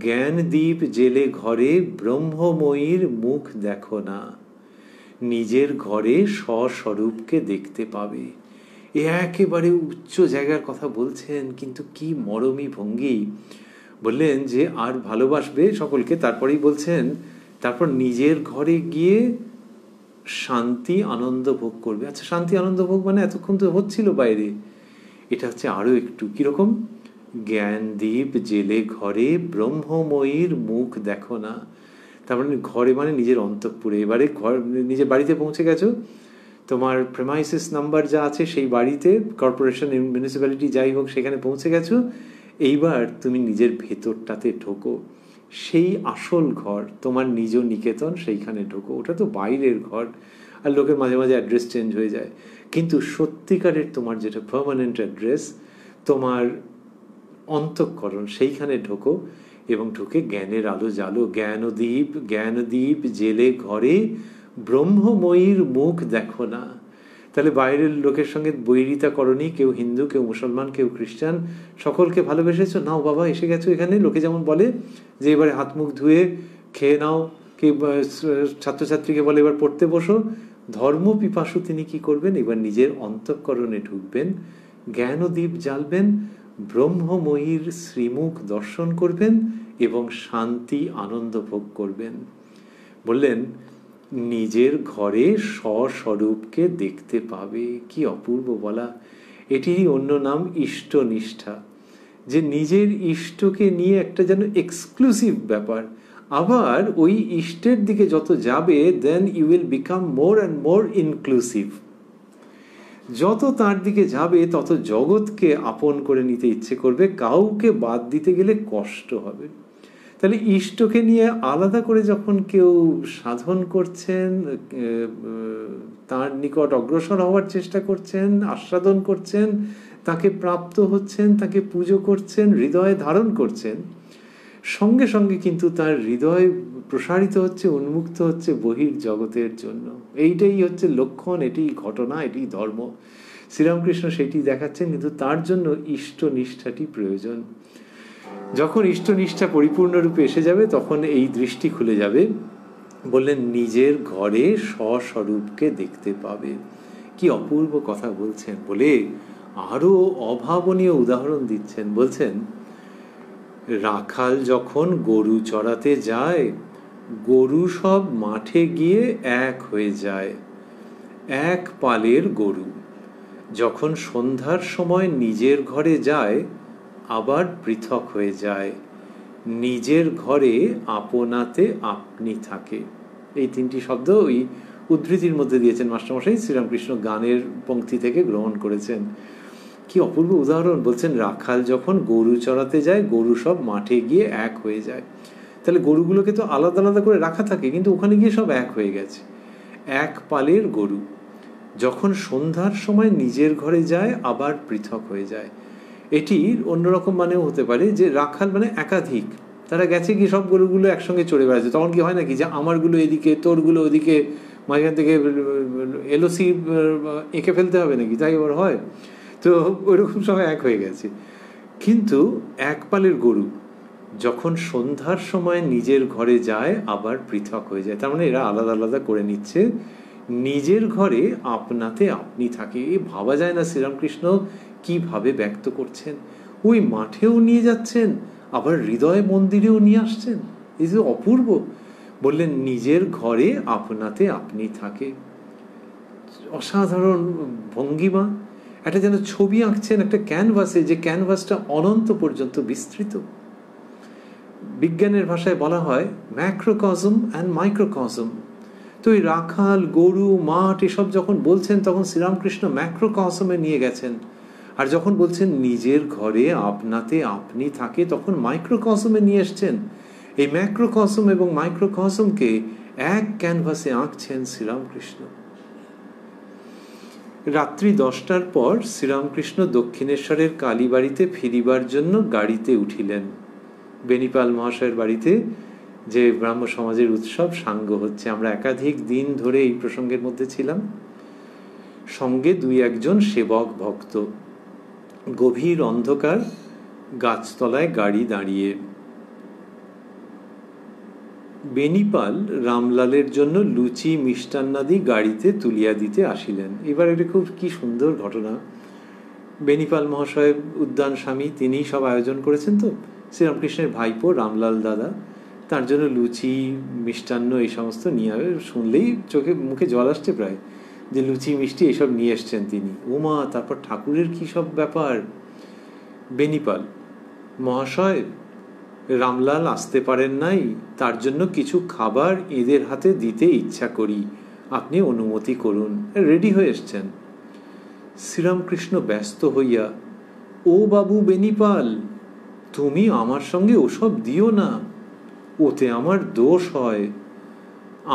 জ্ঞান দ্বীপ জেলে ঘরে ব্রহ্মময়ীর মুখ দেখো না, নিজের ঘরে স্বস্বরূপকে দেখতে পাবে। এ একেবারে উচ্চ জায়গার কথা বলছেন, কিন্তু কি মরমী ভঙ্গি! বললেন যে আর ভালোবাসবে সকলকে, তারপরেই বলছেন তারপর নিজের ঘরে গিয়ে শান্তি আনন্দ ভোগ করবে। আচ্ছা, শান্তি আনন্দ ভোগ মানে এতক্ষণ তো হচ্ছিল বাইরে, এটা হচ্ছে আরো একটু কিরকম, জ্ঞান দ্বীপ জেলে ঘরে ব্রহ্মময়ীর মুখ দেখো না। তার মানে ঘরে মানে নিজের অন্তঃপুরে। এবারে ঘর, নিজের বাড়িতে পৌঁছে গেছো, তোমার প্রেমাইসিস নাম্বার যা আছে সেই বাড়িতে, কর্পোরেশন, মিউনিসিপ্যালিটি যাই হোক, সেখানে পৌঁছে গেছো। এইবার তুমি নিজের ভেতরটাতে ঢোকো, সেই আসল ঘর, তোমার নিজ নিকেতন, সেইখানে ঢোকো। ওটা তো বাইরের ঘর, আর লোকের মাঝে মাঝে অ্যাড্রেস চেঞ্জ হয়ে যায়, কিন্তু সত্যিকারের তোমার যেটা পার্মানেন্ট অ্যাড্রেস, তোমার অন্তঃকরণ, সেইখানে ঢোকো এবং ঢুকে জ্ঞানের আলো জ্বালো। জ্ঞানদীপ জেলে ঘরে ব্রহ্মময়ীর মুখ দেখো না। তাহলে বাইরের লোকের সঙ্গে বৈরিতা করনি, কেউ হিন্দু, কেউ মুসলমান, কেউ খ্রিস্টান, সকলকে ভালোবেসেছো। নাও বাবা, এসে গেছো এখানে। লোকে যেমন বলে যে এবারে হাত মুখ ধুয়ে খেয়ে নাও, কেউ ছাত্রছাত্রীকে বলে এবার পড়তে বসো। ধর্ম পিপাসু তিনি কি করবেন, এবার নিজের অন্তঃকরণে ঢুকবেন, জ্ঞানদীপ জ্বালবেন, ব্রহ্মময়ীর শ্রীমুখ দর্শন করবেন এবং শান্তি আনন্দ ভোগ করবেন। বললেন নিজের ঘরে স্বস্বরূপকে দেখতে পাবে। কি অপূর্ব বলা! এটিরই অন্য নাম ইষ্টনিষ্ঠা, যে নিজের ইষ্টকে নিয়ে একটা যেন এক্সক্লুসিভ ব্যাপার। আবার ওই ইষ্টের দিকে যত যাবে, then you will become more and more inclusive. যত তার দিকে যাবে তত জগৎকে আপন করে নিতে ইচ্ছে করবে, কাউকে বাদ দিতে গেলে কষ্ট হবে। তাহলে ইষ্টকে নিয়ে আলাদা করে যখন কেউ সাধন করছেন, তার নিকট অগ্রসর হওয়ার চেষ্টা করছেন, আস্বাদন করছেন, তাকে প্রাপ্ত হচ্ছেন, তাকে পুজো করছেন, হৃদয়ে ধারণ করছেন, সঙ্গে সঙ্গে কিন্তু তার হৃদয় প্রসারিত হচ্ছে, উন্মুক্ত হচ্ছে বহির জগতের জন্য। এইটাই হচ্ছে লক্ষণ, এটি ঘটনা, এটি ধর্ম। শ্রীরামকৃষ্ণ সেটি দেখাচ্ছেন, কিন্তু তার জন্য ইষ্টনিষ্ঠাটি প্রয়োজন। যখন ইষ্টনিষ্ঠা পরিপূর্ণরূপে এসে যাবে, তখন এই দৃষ্টি খুলে যাবে। বললেন নিজের ঘরে স্বস্বরূপকে দেখতে পাবে। কি অপূর্ব কথা বলছেন! বলে আরো অভাবনীয় উদাহরণ দিচ্ছেন। বলছেন রাখাল যখন গরু চড়াতে যায়, গরু সব মাঠে গিয়ে এক হয়ে যায়, এক পালের গরু। যখন সন্ধ্যার সময় নিজের ঘরে যায় আবার পৃথক হয়ে যায়, নিজের ঘরে আপনাতে আপনি থাকে। এই তিনটি শব্দ ওই উদ্ধৃতির মধ্যে দিয়েছেন মাস্টারমশাই, শ্রীরামকৃষ্ণ গানের পংক্তি থেকে গ্রহণ করেছেন। কি অপূর্ব উদাহরণ! বলছেন রাখাল যখন গরু চড়াতে যায়, গরু সব মাঠে গিয়ে এক হয়ে যায়। তাহলে গরুগুলোকে তো আলাদা আলাদা করে রাখা থাকে, কিন্তু ওখানে গিয়ে সব এক হয়ে গেছে। এক পালের গরু যখন সন্ধ্যার সময় নিজের ঘরে যায় আবার পৃথক হয়ে যায়। এটির অন্যরকম মানেও হতে পারে যে রাখাল মানে একাধিক, তারা গেছে কি সব গরুগুলো একসঙ্গে চড়ে বেড়াচ্ছে। তখন কি হয় নাকি যে আমারগুলো এদিকে, তোরগুলো ওদিকে, মাঝখান থেকে এলওসি এঁকে ফেলতে হবে নাকি? তাই আবার হয়? তো ওইরকম সবাই এক হয়ে গেছে। কিন্তু এক পালের গরু যখন সন্ধ্যার সময় নিজের ঘরে যায় আবার পৃথক হয়ে যায়, তার মানে এরা আলাদা আলাদা করে নিচ্ছে, নিজের ঘরে আপনাতে আপনি থাকে। এ ভাবা যায় না শ্রীরামকৃষ্ণ কিভাবে ব্যক্ত করছেন। ওই মাঠেও নিয়ে যাচ্ছেন, আবার হৃদয় মন্দিরেও নিয়ে আসছেন। এই যে অপূর্ব! বললেন নিজের ঘরে আপনাতে আপনি থাকে। অসাধারণ ভঙ্গিমা। একটা যেন ছবি আঁকছেন একটা ক্যানভাসে, যে ক্যানভাসটা অনন্ত পর্যন্ত বিস্তৃত। বিজ্ঞানের ভাষায় বলা হয় ম্যাক্রোকজম অ্যান্ড মাইক্রোকজম। তো এই রাখাল, গরু, মাঠ এসব যখন বলছেন তখন শ্রীরামকৃষ্ণ ম্যাক্রোকজমে নিয়ে গেছেন, আর যখন বলছেন নিজের ঘরে আপনাতে আপনি থাকে তখন মাইক্রোকজমে নিয়ে এসছেন। এই ম্যাক্রোকজম এবং মাইক্রোকজমকে এক ক্যানভাসে আঁকছেন শ্রীরামকৃষ্ণ। রাত্রি 10টার পর শ্রীরামকৃষ্ণ দক্ষিণেশ্বরের কালীবাড়িতে ফিরিবার জন্য গাড়িতে উঠিলেন। বেনিপাল মহাশয়ের বাড়িতে যে ব্রাহ্ম সমাজের উৎসব সাঙ্গ হচ্ছে, আমরা একাধিক দিন ধরে এই প্রসঙ্গের মধ্যে ছিলাম। সঙ্গে 2-1 সেবক ভক্ত। গভীর অন্ধকার, গাছতলায় গাড়ি দাঁড়িয়ে। বেনিপাল রামলালের জন্য লুচি মিষ্টান্নাদি গাড়িতে তুলিয়া দিতে আসিলেন। এবার এটা খুব কি সুন্দর ঘটনা। বেনিপাল মহাশয় উদ্যান স্বামী, তিনি সব আয়োজন করেছেন। তো শ্রীরামকৃষ্ণের ভাইপো রামলাল দাদা, তার জন্য লুচি মিষ্টান্ন এই সমস্ত নিয়ে, শুনলেই চোখে মুখে জল আসছে প্রায়, যে লুচি মিষ্টি এইসব নিয়ে এসছেন তিনি। উমা, তারপর ঠাকুরের কি সব ব্যাপার। বেনিপাল মহাশয়, রামলাল আসতে পারেন নাই, তার জন্য কিছু খাবার এদের হাতে দিতে ইচ্ছা করি, আপনি অনুমতি করুন। রেডি হয়ে এসছেন। শ্রীরামকৃষ্ণ ব্যস্ত হইয়া, ও বাবু বেনিপাল, তুমি আমার সঙ্গে ওসব দিও না, ওতে আমার দোষ হয়।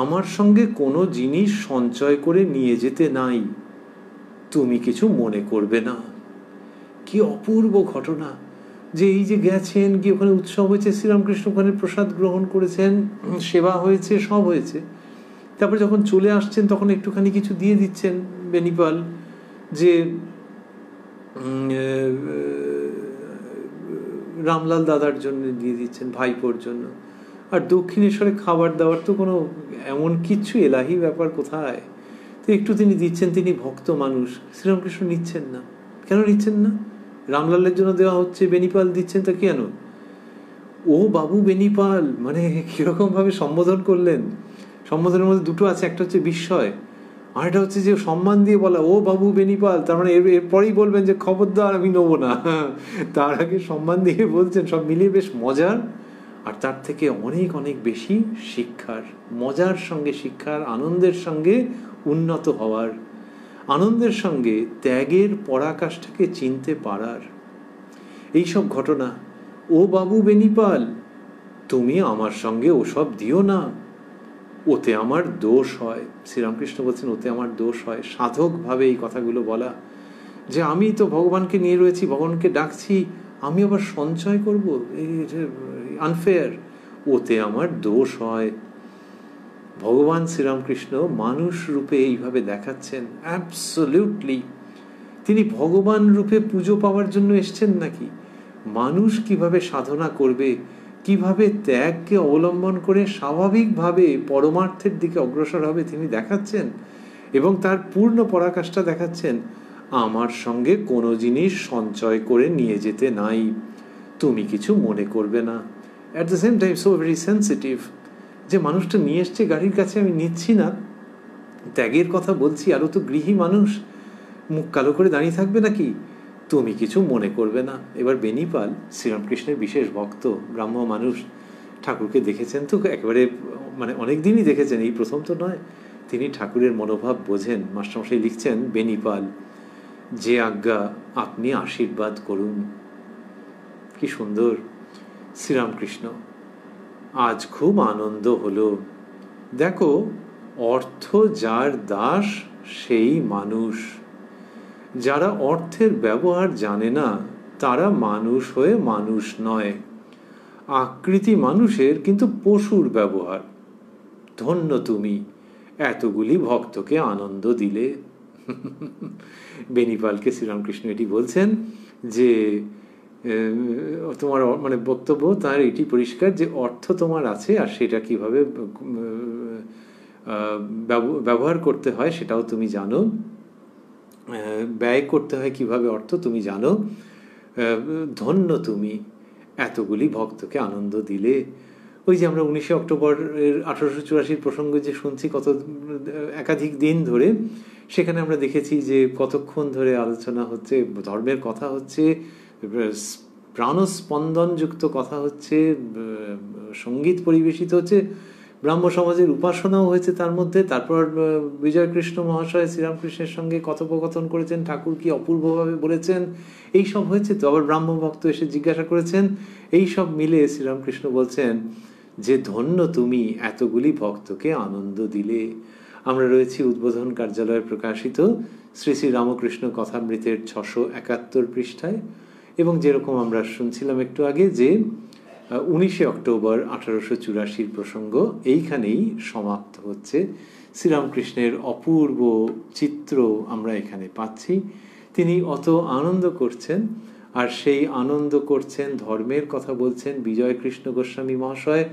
আমার সঙ্গে কোনো জিনিস সঞ্চয় করে নিয়ে যেতে নাই, তুমি কিছু মনে করবে না। কি অপূর্ব ঘটনা! যে এই যে গেছেন, কি ওখানে উৎসব হয়েছে, শ্রীরামকৃষ্ণ ওখানে প্রসাদ গ্রহণ করেছেন, সেবা হয়েছে, সব হয়েছে। তারপর যখন চলে আসছেন তখন একটুখানি কিছু দিয়ে দিচ্ছেন বেনিপাল, যে রামলাল দাদার জন্য দিয়ে দিচ্ছেন, ভাইপোর জন্য। আর দক্ষিণেশ্বরে খাবার দাবার তো কোনো এমন কিচ্ছু এলাহি ব্যাপার কোথায়। তো একটু তিনি দিচ্ছেন, তিনি ভক্ত মানুষ। শ্রীরামকৃষ্ণ নিচ্ছেন না। কেন নিচ্ছেন না? রামলালের জন্য দেওয়া হচ্ছে, বেনিপাল দিচ্ছেন, তা কেন? ও বাবু বেনিপাল, মানে কিরকম ভাবে সম্বোধন করলেন। সম্বোধনের মধ্যে দুটো আছে, একটা হচ্ছে বিস্ময়, আর এটা হচ্ছে যে সম্মান দিয়ে বলা, ও বাবু বেনিপাল, তার মানে এরপরেই বলবেন যে খবরদার আমি নেবো না, তার আগে সম্মান দিয়ে বলছেন। সব মিলিয়ে বেশ মজার, আর তার থেকে অনেক অনেক বেশি শিক্ষার। মজার সঙ্গে শিক্ষার, আনন্দের সঙ্গে উন্নত হওয়ার, আনন্দের সঙ্গে ত্যাগের পরাকাষ্ঠাকে চিনতে পারার এইসব ঘটনা। ও বাবু বেনিপাল, তুমি আমার সঙ্গে ওসব দিও না, ওতে আমার দোষ হয়। শ্রীরামকৃষ্ণ বলছেন ওতে আমার দোষ হয়। সাধকভাবে এই কথাগুলো বলা, যে আমি তো ভগবানকে নিয়ে রয়েছি, ভগবানকে ডাকছি, আমি আবার সঞ্চয় করবো, আনফেয়ার, ওতে আমার দোষ হয়। ভগবান শ্রীরামকৃষ্ণ মানুষ রূপে এইভাবে দেখাচ্ছেন। অ্যাবসলিউটলি তিনি ভগবান রূপে পুজো পাওয়ার জন্য এসছেন নাকি? মানুষ কিভাবে সাধনা করবে, কিভাবে ত্যাগকে অবলম্বন করে স্বাভাবিকভাবে পরমার্থের দিকে অগ্রসর হবে তিনি দেখাচ্ছেন, এবং তার পূর্ণ পরাকাষ্ঠা দেখাচ্ছেন। আমার সঙ্গে কোনো জিনিস সঞ্চয় করে নিয়ে যেতে নাই, তুমি কিছু মনে করবে না। At the same time so very sensitive, যে মানুষটা নিয়ে এসছে গাড়ির কাছে, আমি নিচ্ছি না, ত্যাগের কথা বলছি, আরও তো গৃহী মানুষ, মুখ কালো করে দাঁড়িয়ে থাকবে নাকি? তুমি কিছু মনে করবে না। এবার বেনিপাল শ্রীরামকৃষ্ণের বিশেষ ভক্ত, ব্রাহ্ম মানুষ, ঠাকুরকে দেখেছেন তো একেবারে, মানে অনেক দিনই দেখেছেন, এই প্রথম তো নয়। তিনি ঠাকুরের মনোভাব বোঝেন। মাস্টারমশাই লিখছেন, বেনিপাল, যে আজ্ঞা আপনি আশীর্বাদ করুন। কি সুন্দর! শ্রীরামকৃষ্ণ, আজ খুব আনন্দ হলো। দেখো, অর্থ যার দাস সেই মানুষ। যারা অর্থের ব্যবহার জানে না তারা মানুষ হয়ে মানুষ নয়। আকৃতি মানুষের, কিন্তু পশুর ব্যবহার। ধন্য তুমি, এতগুলি ভক্তকে আনন্দ দিলে। বেনিপালকে শ্রীরামকৃষ্ণ এটি বলছেন যে তোমার মানে বক্তব্য তার এটি পরিষ্কার যে অর্থ তোমার আছে, আর সেটা কিভাবে ব্যবহার করতে হয় সেটাও তুমি জানো, ব্যয় করতে হয় কিভাবে অর্থ তুমি জানো। ধন্য তুমি, এতগুলি ভক্তকে আনন্দ দিলে। ওই যে আমরা 19 অক্টোবরের 1884 প্রসঙ্গ যে শুনছি কত একাধিক দিন ধরে, সেখানে আমরা দেখেছি যে কতক্ষণ ধরে আলোচনা হচ্ছে, ধর্মের কথা হচ্ছে, প্রাণস্পন্দনযুক্ত কথা হচ্ছে, সঙ্গীত পরিবেশিত হচ্ছে, ব্রাহ্ম সমাজের উপাসনাও হয়েছে তার মধ্যে। তারপর বিজয়কৃষ্ণ মহাশয় শ্রীরামকৃষ্ণের সঙ্গে কথোপকথন করেছেন, ঠাকুর কি অপূর্বভাবে বলেছেন, এই সব হয়েছে। তো আবার ব্রাহ্ম ভক্ত এসে জিজ্ঞাসা করেছেন, এই সব মিলে শ্রীরামকৃষ্ণ বলছেন যে ধন্য তুমি, এতগুলি ভক্তকে আনন্দ দিলে। আমরা রয়েছি উদ্বোধন কার্যালয়ে প্রকাশিত শ্রী শ্রী রামকৃষ্ণ কথামৃতের 671 পৃষ্ঠায়, এবং যেরকম আমরা শুনছিলাম একটু আগে যে 19 অক্টোবর 1884 প্রসঙ্গ এইখানেই সমাপ্ত হচ্ছে। শ্রীরামকৃষ্ণের অপূর্ব চিত্র আমরা এখানে পাচ্ছি। তিনি অত আনন্দ করছেন, আর সেই আনন্দ করছেন, ধর্মের কথা বলছেন। বিজয়কৃষ্ণ গোস্বামী মহাশয়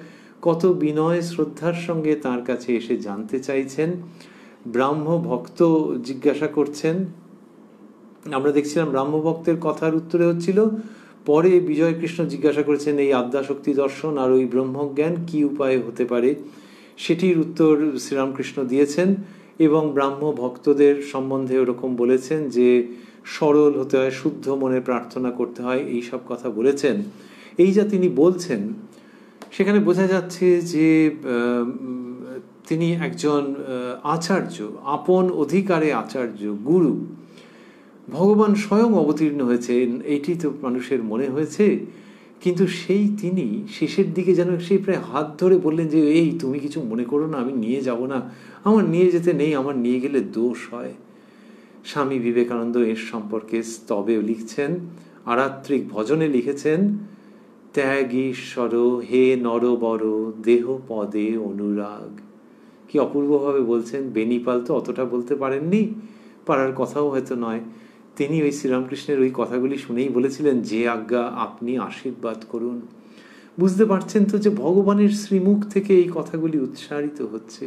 কত বিনয় শ্রদ্ধার সঙ্গে তার কাছে এসে জানতে চাইছেন। ব্রাহ্ম ভক্ত জিজ্ঞাসা করছেন, আমরা দেখছিলাম ব্রাহ্ম ভক্তের কথার উত্তরে হচ্ছিল, পরে বিজয়কৃষ্ণ জিজ্ঞাসা করেছেন এই আদ্যাশক্তি দর্শন আর ওই ব্রহ্মজ্ঞান কি উপায়ে হতে পারে, সেটির উত্তর শ্রীরামকৃষ্ণ দিয়েছেন। এবং ব্রাহ্ম ভক্তদের সম্বন্ধে ওরকম বলেছেন যে সরল হতে হয়, শুদ্ধ মনে প্রার্থনা করতে হয়, এই সব কথা বলেছেন। এই যা তিনি বলছেন, সেখানে বোঝা যাচ্ছে যে তিনি একজন আচার্য, আপন অধিকারে আচার্য, গুরু। ভগবান স্বয়ং অবতীর্ণ হয়েছেন, এইটি তো মানুষের মনে হয়েছে। কিন্তু সেই তিনি শেষের দিকে যেন সেই প্রায় হাত ধরে বললেন যে এই তুমি কিছু মনে করো না, আমি নিয়ে যাব না, আমার নিয়ে যেতে নেই, আমার নিয়ে গেলে দোষ হয়। স্বামী বিবেকানন্দ এর সম্পর্কে স্তবে লিখছেন, আরাত্রিক ভজনে লিখেছেন, ত্যাগ ঈশ্বর হে নরবর দেহ পদে অনুরাগ। কি অপূর্বভাবে বলছেন। বেনিপাল তো অতটা বলতে পারেননি, পারার কথাও হয়তো নয়। তিনি ওই শ্রীরামকৃষ্ণের ওই কথাগুলি শুনেই বলেছিলেন যে আজ্ঞা আপনি আশীর্বাদ করুন। বুঝতে পারছেন তো যে ভগবানের শ্রীমুখ থেকে এই কথাগুলি উচ্চারিত হচ্ছে।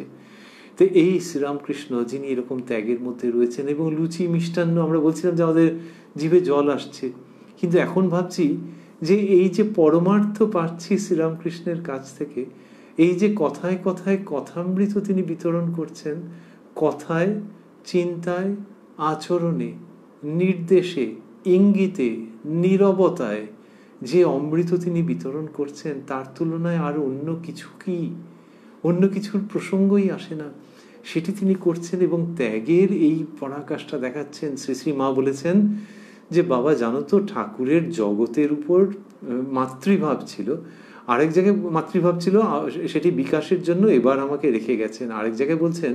তো এই শ্রীরামকৃষ্ণ যিনি এরকম ত্যাগের মধ্যে রয়েছেন, এবং লুচি মিষ্টান্ন আমরা বলছিলাম যে আমাদের জিভে জল আসছে, কিন্তু এখন ভাবছি যে এই যে পরমার্থ পাচ্ছি শ্রীরামকৃষ্ণের কাছ থেকে, এই যে কথায় কথায় কথামৃত তিনি বিতরণ করছেন, কথায়, চিন্তায়, আচরণে, নির্দেশে, ইঙ্গিতে, নীরবতায় যে অমৃত তিনি বিতরণ করছেন, তার তুলনায় আর অন্য কিছু কি, অন্য কিছুর প্রসঙ্গই আসে না। সেটি তিনি করছেন এবং ত্যাগের এই পরাকাষ্ঠা দেখাচ্ছেন। শ্রী শ্রী মা বলেছেন যে বাবা জানো তো, ঠাকুরের জগতের উপর মাতৃভাব ছিল, আরেক জায়গায় মাতৃভাব ছিল, সেটি বিকাশের জন্য এবার আমাকে রেখে গেছেন। আরেক জায়গায় বলছেন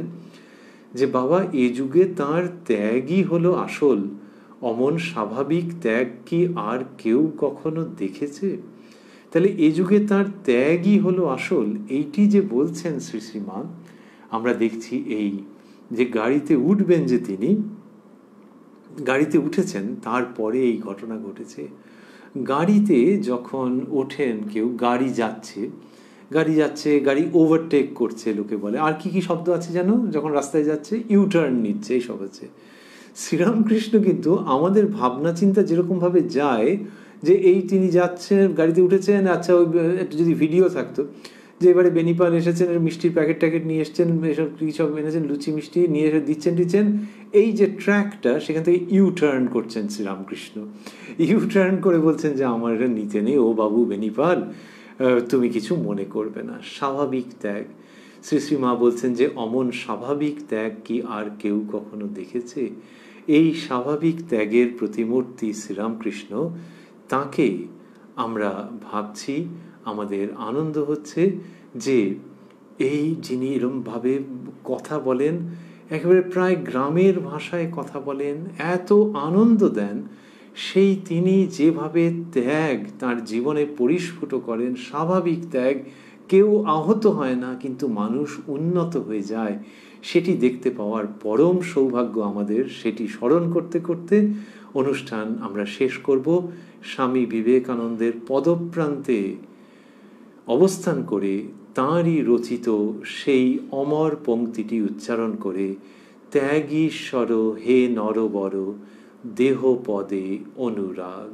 যে বাবা এ যুগে তাঁর ত্যাগই হলো আসল, অমন স্বাভাবিক ত্যাগ কি আর কেউ কখনো দেখেছে? তাহলে এ যুগে তাঁর ত্যাগই হলো আসল, এইটি যে বলছেন শ্রী শ্রীমা, আমরা দেখছি এই যে গাড়িতে উঠবেন, যে তিনি গাড়িতে উঠেছেন, তারপরে এই ঘটনা ঘটেছে। গাড়িতে যখন ওঠেন কেউ, গাড়ি যাচ্ছে, গাড়ি ওভারটেক করছে, লোকে বলে, আর কি কি শব্দ আছে যেন, যখন রাস্তায় যাচ্ছে ইউটার্ন নিচ্ছে, এই সব হচ্ছে। শ্রীরামকৃষ্ণ কিন্তু আমাদের ভাবনা চিন্তা যেরকমভাবে যায়, যে এই তিনি যাচ্ছেন, গাড়িতে উঠেছেন, আচ্ছা ওই একটু যদি ভিডিও থাকতো, যে এবারে বেনিপাল এসেছেন, মিষ্টির প্যাকেট ট্যাকেট নিয়ে এসছেন, এসব কী সব এনেছেন, লুচি মিষ্টি নিয়ে এসে দিচ্ছেন, এই যে ট্র্যাকটা সেখান থেকে ইউ টার্ন করছেন শ্রীরামকৃষ্ণ। ইউ টার্ন করে বলছেন যে আমার এটা নিতে নেই, ও বাবু বেনিপাল তুমি কিছু মনে করবে না, স্বাভাবিক ত্যাগ। শ্রী শ্রী মা বলছেন যে অমন স্বাভাবিক ত্যাগ কি আর কেউ কখনো দেখেছে? এই স্বাভাবিক ত্যাগের প্রতিমূর্তি শ্রীরামকৃষ্ণ, তাকে আমরা ভাবছি, আমাদের আনন্দ হচ্ছে যে এই যিনি এরমভাবে কথা বলেন, একেবারে প্রায় গ্রামের ভাষায় কথা বলেন, এত আনন্দ দেন, সেই তিনি যেভাবে ত্যাগ তার জীবনে পরিস্ফুট করেন, স্বাভাবিক ত্যাগ, কেউ আহত হয় না কিন্তু মানুষ উন্নত হয়ে যায়, সেটি দেখতে পাওয়ার পরম সৌভাগ্য আমাদের। সেটি স্মরণ করতে করতে অনুষ্ঠান আমরা শেষ করব স্বামী বিবেকানন্দের পদপ্রান্তে অবস্থান করে তাঁরই রচিত সেই অমর পংক্তিটি উচ্চারণ করে, ত্যাগীশ্বর হে নরবর দেহ পদে অনুরাগ।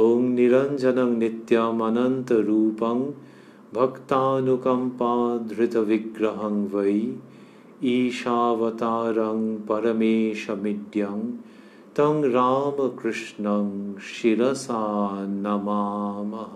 ওং নিরঞ্জনং নিত্যম অনন্ত রূপং ভক্তানুকম্পা ধৃত বিগ্রহং বৈ ঈশাবতারং পরমেশমিড্যং তং রামকৃষ্ণং শিরসা নমামহ।